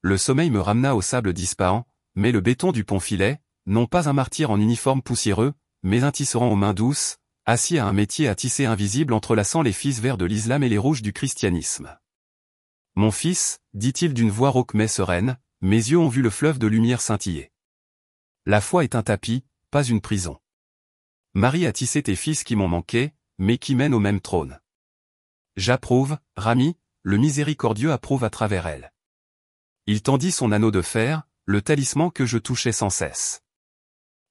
Le sommeil me ramena au sable d'Ispahan, mais le béton du pont filait, non pas un martyr en uniforme poussiéreux, mais un tisserand aux mains douces, assis à un métier à tisser invisible entrelaçant les fils verts de l'islam et les rouges du christianisme. « Mon fils, dit-il d'une voix rauque mais sereine, mes yeux ont vu le fleuve de lumière scintiller. La foi est un tapis, pas une prison. Marie a tissé tes fils qui m'ont manqué, mais qui mènent au même trône. J'approuve, Rami, le miséricordieux approuve à travers elle. » Il tendit son anneau de fer, le talisman que je touchais sans cesse.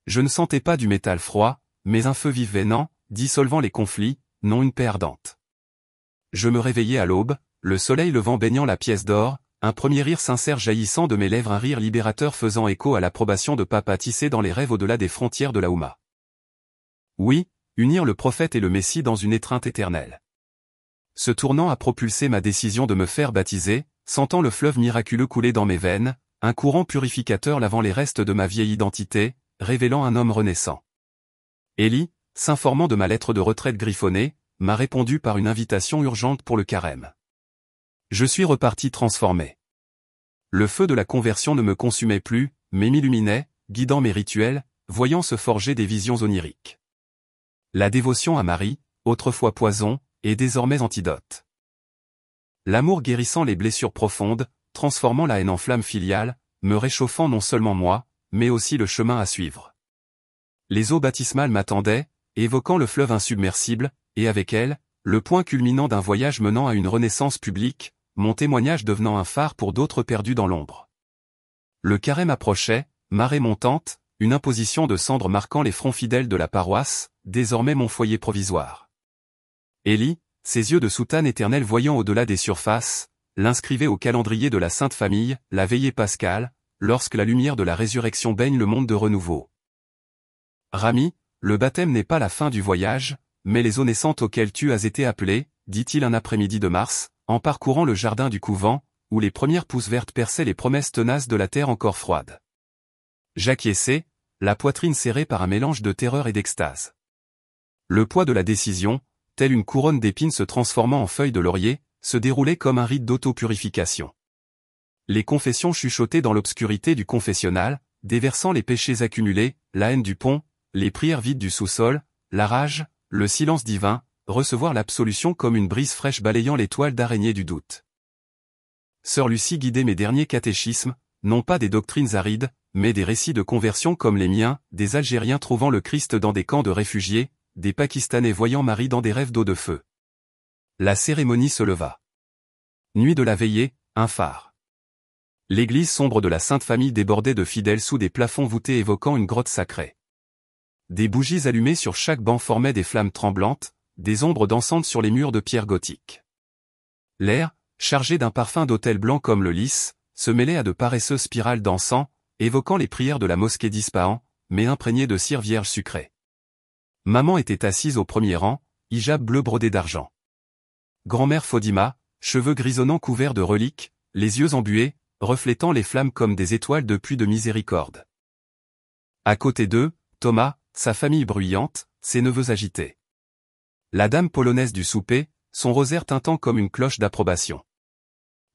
Je ne sentais pas du métal froid, mais un feu vif vénant, dissolvant les conflits, non une paix ardente. Je me réveillai à l'aube, le soleil levant baignant la pièce d'or, un premier rire sincère jaillissant de mes lèvres, un rire libérateur faisant écho à l'approbation de papa tissé dans les rêves au-delà des frontières de la Houma. Oui, unir le prophète et le Messie dans une étreinte éternelle. Ce tournant a propulsé ma décision de me faire baptiser, sentant le fleuve miraculeux couler dans mes veines, un courant purificateur lavant les restes de ma vieille identité, révélant un homme renaissant. Élie, s'informant de ma lettre de retraite griffonnée, m'a répondu par une invitation urgente pour le carême. Je suis reparti transformé. Le feu de la conversion ne me consumait plus, mais m'illuminait, guidant mes rituels, voyant se forger des visions oniriques. La dévotion à Marie, autrefois poison, est désormais antidote. L'amour guérissant les blessures profondes, transformant la haine en flamme filiale, me réchauffant non seulement moi, mais aussi le chemin à suivre. Les eaux baptismales m'attendaient, évoquant le fleuve insubmersible, et avec elle, le point culminant d'un voyage menant à une renaissance publique, mon témoignage devenant un phare pour d'autres perdus dans l'ombre. Le carême approchait, marée montante, une imposition de cendres marquant les fronts fidèles de la paroisse, désormais mon foyer provisoire. Élie, ses yeux de soutane éternelle voyant au-delà des surfaces, l'inscrivait au calendrier de la Sainte Famille, la veillée pascale, lorsque la lumière de la résurrection baigne le monde de renouveau. Rami, le baptême n'est pas la fin du voyage, mais les eaux naissantes auxquelles tu as été appelé, dit-il un après-midi de mars, en parcourant le jardin du couvent, où les premières pousses vertes perçaient les promesses tenaces de la terre encore froide. J'acquiesçai, la poitrine serrée par un mélange de terreur et d'extase. Le poids de la décision, telle une couronne d'épines se transformant en feuilles de laurier, se déroulait comme un rite d'auto-purification. Les confessions chuchotaient dans l'obscurité du confessionnal, déversant les péchés accumulés, la haine du pont, les prières vides du sous-sol, la rage, le silence divin, recevoir l'absolution comme une brise fraîche balayant les toiles d'araignée du doute. Sœur Lucie guidait mes derniers catéchismes, non pas des doctrines arides, mais des récits de conversion comme les miens, des Algériens trouvant le Christ dans des camps de réfugiés, des Pakistanais voyant Marie dans des rêves d'eau de feu. La cérémonie se leva. Nuit de la veillée, un phare. L'église sombre de la Sainte Famille débordait de fidèles sous des plafonds voûtés évoquant une grotte sacrée. Des bougies allumées sur chaque banc formaient des flammes tremblantes, des ombres dansantes sur les murs de pierre gothique. L'air, chargé d'un parfum d'autel blanc comme le lys, se mêlait à de paresseuses spirales d'encens, évoquant les prières de la mosquée d'Ispahan, mais imprégnées de cire vierge sucrée. Maman était assise au premier rang, hijab bleu brodé d'argent. Grand-mère Fodima, cheveux grisonnants couverts de reliques, les yeux embués, reflétant les flammes comme des étoiles de pluie de miséricorde. À côté d'eux, Thomas, sa famille bruyante, ses neveux agités. La dame polonaise du souper, son rosaire tintant comme une cloche d'approbation.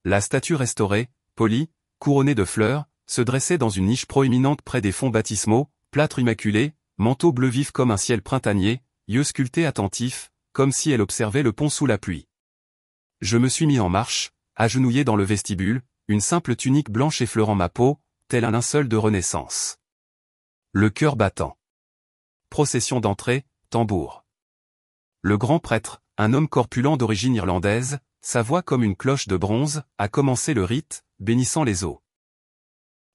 La statue restaurée, polie, couronnée de fleurs, se dressait dans une niche proéminente près des fonds baptismaux, plâtre immaculé, manteau bleu vif comme un ciel printanier, yeux sculptés attentifs, comme si elle observait le pont sous la pluie. Je me suis mis en marche, agenouillé dans le vestibule, une simple tunique blanche effleurant ma peau, tel un linceul de renaissance. Le cœur battant. Procession d'entrée, tambour. Le grand prêtre, un homme corpulent d'origine irlandaise, sa voix comme une cloche de bronze, a commencé le rite, bénissant les eaux.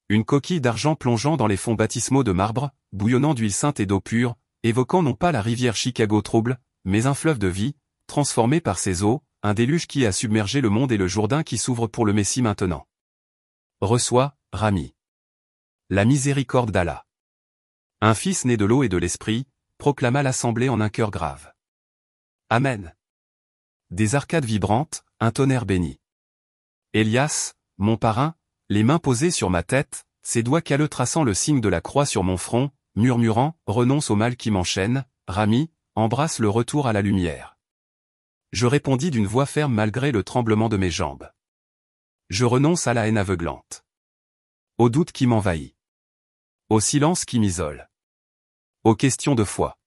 Une coquille d'argent plongeant dans les fonds baptismaux de marbre, bouillonnant d'huile sainte et d'eau pure, évoquant non pas la rivière Chicago trouble, mais un fleuve de vie, transformé par ses eaux, un déluge qui a submergé le monde et le Jourdain qui s'ouvre pour le Messie maintenant. Reçois, Rami. La miséricorde d'Allah. Un fils né de l'eau et de l'esprit, proclama l'assemblée en un cœur grave. Amen. Des arcades vibrantes, un tonnerre béni. Elias, mon parrain, les mains posées sur ma tête, ses doigts calleux traçant le signe de la croix sur mon front, murmurant, renonce au mal qui m'enchaîne, Rami, embrasse le retour à la lumière. Je répondis d'une voix ferme malgré le tremblement de mes jambes. Je renonce à la haine aveuglante. Au doute qui m'envahit. Au silence qui m'isole. Aux questions de foi.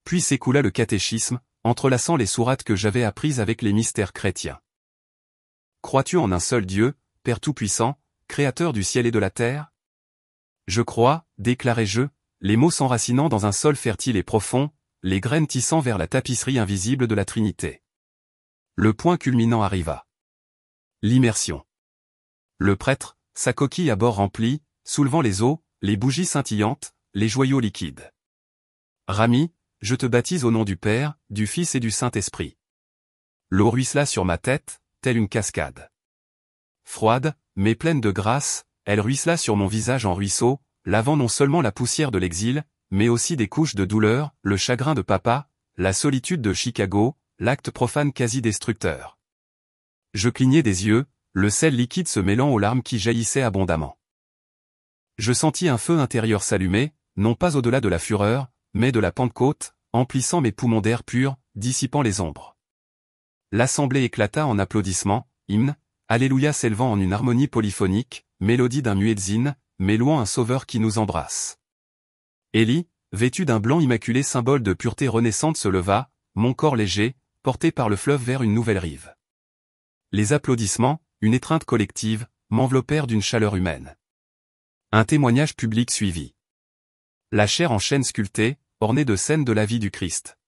Puis s'écoula le catéchisme, entrelaçant les sourates que j'avais apprises avec les mystères chrétiens. Crois-tu en un seul Dieu, Père Tout-Puissant, Créateur du ciel et de la terre? Je crois, déclarai-je, les mots s'enracinant dans un sol fertile et profond, les graines tissant vers la tapisserie invisible de la Trinité. Le point culminant arriva. L'immersion. Le prêtre, sa coquille à bord remplie, soulevant les eaux, les bougies scintillantes, les joyaux liquides. Rami, je te baptise au nom du Père, du Fils et du Saint-Esprit. L'eau ruissela sur ma tête, telle une cascade. Froide, mais pleine de grâce, elle ruissela sur mon visage en ruisseau, lavant non seulement la poussière de l'exil, mais aussi des couches de douleur, le chagrin de papa, la solitude de Chicago, l'acte profane quasi destructeur. Je clignai des yeux, le sel liquide se mêlant aux larmes qui jaillissaient abondamment. Je sentis un feu intérieur s'allumer, non pas au-delà de la fureur, mais de la Pentecôte, emplissant mes poumons d'air pur, dissipant les ombres. L'assemblée éclata en applaudissements, hymnes, Alléluia s'élevant en une harmonie polyphonique, mélodie d'un muezzin, mais louant un sauveur qui nous embrasse. Élie, vêtu d'un blanc immaculé symbole de pureté renaissante se leva, mon corps léger, porté par le fleuve vers une nouvelle rive. Les applaudissements, une étreinte collective, m'enveloppèrent d'une chaleur humaine. Un témoignage public suivit. La chair en chêne sculptée, ornée de scènes de la vie du Christ.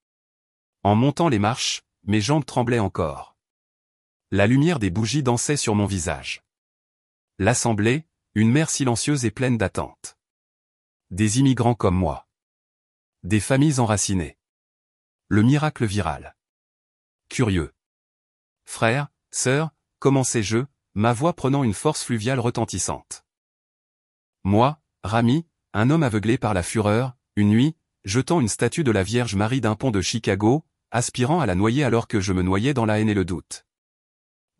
En montant les marches, mes jambes tremblaient encore. La lumière des bougies dansait sur mon visage. L'assemblée, une mer silencieuse et pleine d'attente. Des immigrants comme moi. Des familles enracinées. Le miracle viral. Curieux. Frères, sœurs, commençai-je, ma voix prenant une force fluviale retentissante. Moi, Rami, un homme aveuglé par la fureur, une nuit, jetant une statue de la Vierge Marie d'un pont de Chicago, aspirant à la noyer alors que je me noyais dans la haine et le doute.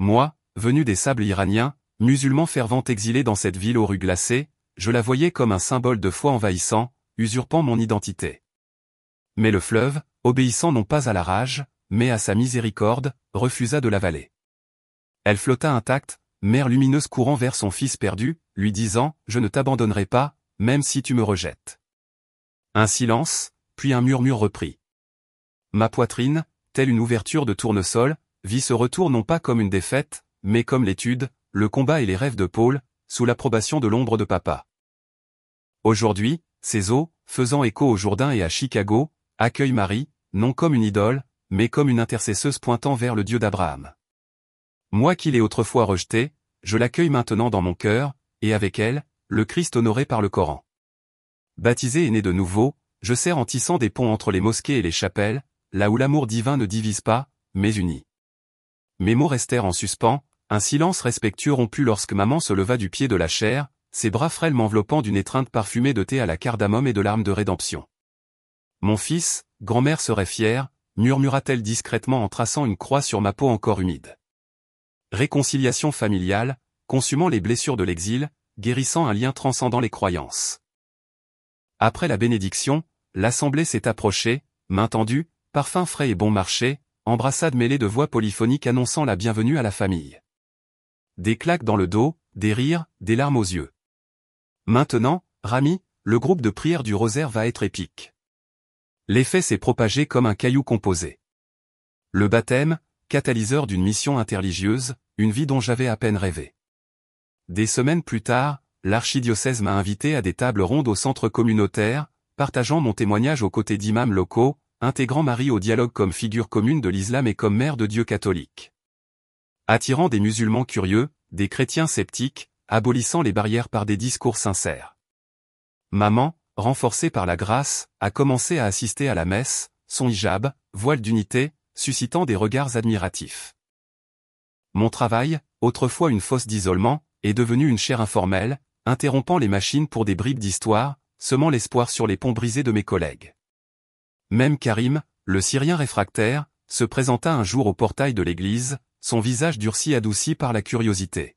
Moi, venu des sables iraniens, musulman fervent exilé dans cette ville aux rues glacées, je la voyais comme un symbole de foi envahissant, usurpant mon identité. Mais le fleuve, obéissant non pas à la rage, mais à sa miséricorde, refusa de l'avaler. Elle flotta intacte, mer lumineuse courant vers son fils perdu, lui disant « Je ne t'abandonnerai pas, même si tu me rejettes. Un silence, puis un murmure reprit. Ma poitrine, telle une ouverture de tournesol, vit ce retour non pas comme une défaite, mais comme l'étude, le combat et les rêves de Paul, sous l'approbation de l'ombre de papa. Aujourd'hui, ces eaux, faisant écho au Jourdain et à Chicago, accueillent Marie, non comme une idole, mais comme une intercesseuse pointant vers le Dieu d'Abraham. Moi qui l'ai autrefois rejetée, je l'accueille maintenant dans mon cœur, et avec elle, le Christ honoré par le Coran. Baptisé et né de nouveau, je sers en tissant des ponts entre les mosquées et les chapelles, là où l'amour divin ne divise pas, mais unit. Mes mots restèrent en suspens, un silence respectueux rompu lorsque maman se leva du pied de la chaire, ses bras frêles m'enveloppant d'une étreinte parfumée de thé à la cardamome et de larmes de rédemption. Mon fils, grand-mère serait fière, murmura-t-elle discrètement en traçant une croix sur ma peau encore humide. Réconciliation familiale, consumant les blessures de l'exil, guérissant un lien transcendant les croyances. Après la bénédiction, l'assemblée s'est approchée, main tendue, parfum frais et bon marché, embrassade mêlée de voix polyphoniques annonçant la bienvenue à la famille. Des claques dans le dos, des rires, des larmes aux yeux. Maintenant, Rami, le groupe de prière du rosaire va être épique. L'effet s'est propagé comme un caillou composé. Le baptême, catalyseur d'une mission interreligieuse, une vie dont j'avais à peine rêvé. Des semaines plus tard, l'archidiocèse m'a invité à des tables rondes au centre communautaire, partageant mon témoignage aux côtés d'imams locaux, intégrant Marie au dialogue comme figure commune de l'islam et comme mère de Dieu catholique. Attirant des musulmans curieux, des chrétiens sceptiques, abolissant les barrières par des discours sincères. Maman, renforcée par la grâce, a commencé à assister à la messe, son hijab, voile d'unité, suscitant des regards admiratifs. Mon travail, autrefois une fosse d'isolement, est devenu une chaire informelle, interrompant les machines pour des bribes d'histoire, semant l'espoir sur les ponts brisés de mes collègues. Même Karim, le Syrien réfractaire, se présenta un jour au portail de l'église, son visage durci adouci par la curiosité.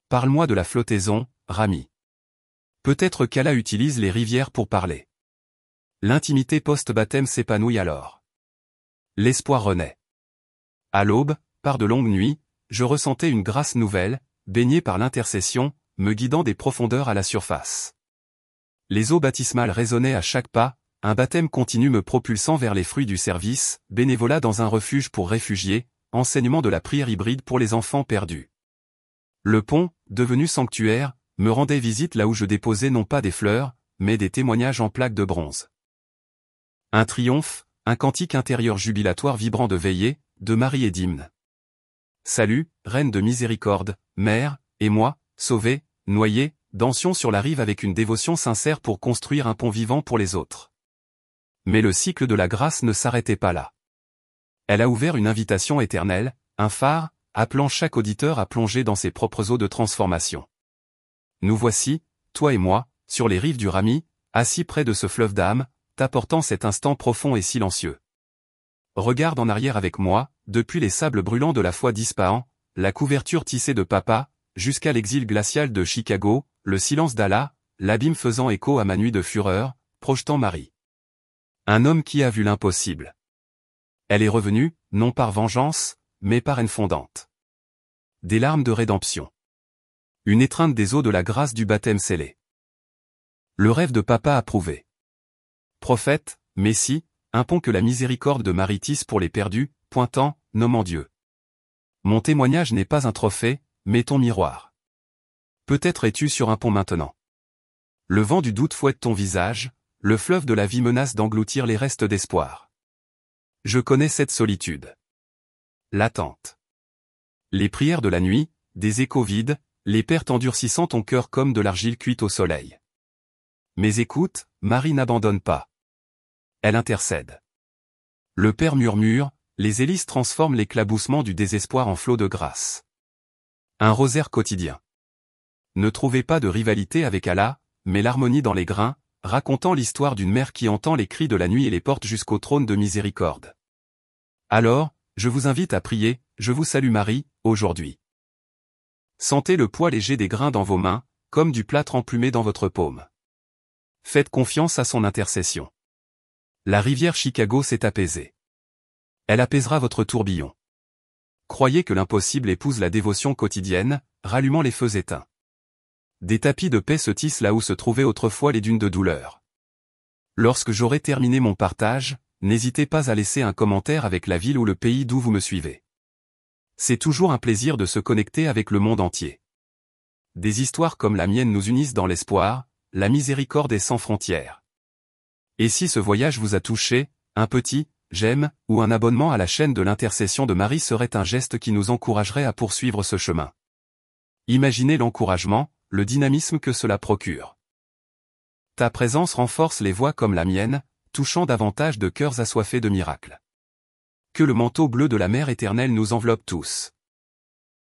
Parle-moi de la flottaison, Rami. Peut-être qu'Allah utilise les rivières pour parler. L'intimité post-baptême s'épanouit alors. L'espoir renaît. À l'aube, par de longues nuits, je ressentais une grâce nouvelle, baignée par l'intercession, me guidant des profondeurs à la surface. Les eaux baptismales résonnaient à chaque pas, un baptême continu me propulsant vers les fruits du service, bénévolat dans un refuge pour réfugiés, enseignement de la prière hybride pour les enfants perdus. Le pont, devenu sanctuaire, me rendait visite là où je déposais non pas des fleurs, mais des témoignages en plaques de bronze. Un triomphe, un cantique intérieur jubilatoire vibrant de veillée, de Marie et d'hymne. Salut, Reine de miséricorde, Mère, et moi, sauvés, noyés, dansions sur la rive avec une dévotion sincère pour construire un pont vivant pour les autres. Mais le cycle de la grâce ne s'arrêtait pas là. Elle a ouvert une invitation éternelle, un phare, appelant chaque auditeur à plonger dans ses propres eaux de transformation. Nous voici, toi et moi, sur les rives du Rami, assis près de ce fleuve d'âme, t'apportant cet instant profond et silencieux. Regarde en arrière avec moi, depuis les sables brûlants de la foi d'Ispahan, la couverture tissée de papa, jusqu'à l'exil glacial de Chicago, le silence d'Allah, l'abîme faisant écho à ma nuit de fureur, projetant Marie. Un homme qui a vu l'impossible. Elle est revenue, non par vengeance, mais par haine fondante. Des larmes de rédemption. Une étreinte des eaux de la grâce du baptême scellé. Le rêve de papa approuvé. Prophète, Messie, un pont que la miséricorde de Marie tisse pour les perdus, pointant, nommant Dieu. Mon témoignage n'est pas un trophée, mais ton miroir. Peut-être es-tu sur un pont maintenant. Le vent du doute fouette ton visage, le fleuve de la vie menace d'engloutir les restes d'espoir. Je connais cette solitude. L'attente. Les prières de la nuit, des échos vides, les pertes endurcissant ton cœur comme de l'argile cuite au soleil. Mais écoute, Marie n'abandonne pas. Elle intercède. Le Père murmure, les hélices transforment l'éclaboussement du désespoir en flot de grâce. Un rosaire quotidien. Ne trouvez pas de rivalité avec Allah, mais l'harmonie dans les grains, racontant l'histoire d'une mère qui entend les cris de la nuit et les porte jusqu'au trône de miséricorde. Alors, je vous invite à prier, je vous salue Marie, aujourd'hui. Sentez le poids léger des grains dans vos mains, comme du plâtre emplumé dans votre paume. Faites confiance à son intercession. La rivière Chicago s'est apaisée. Elle apaisera votre tourbillon. Croyez que l'impossible épouse la dévotion quotidienne, rallumant les feux éteints. Des tapis de paix se tissent là où se trouvaient autrefois les dunes de douleur. Lorsque j'aurai terminé mon partage, n'hésitez pas à laisser un commentaire avec la ville ou le pays d'où vous me suivez. C'est toujours un plaisir de se connecter avec le monde entier. Des histoires comme la mienne nous unissent dans l'espoir, la miséricorde est sans frontières. Et si ce voyage vous a touché, un petit j'aime ou un abonnement à la chaîne de l'Intercession de Marie serait un geste qui nous encouragerait à poursuivre ce chemin. Imaginez l'encouragement, le dynamisme que cela procure. Ta présence renforce les voix comme la mienne, touchant davantage de cœurs assoiffés de miracles. Que le manteau bleu de la Mère éternelle nous enveloppe tous.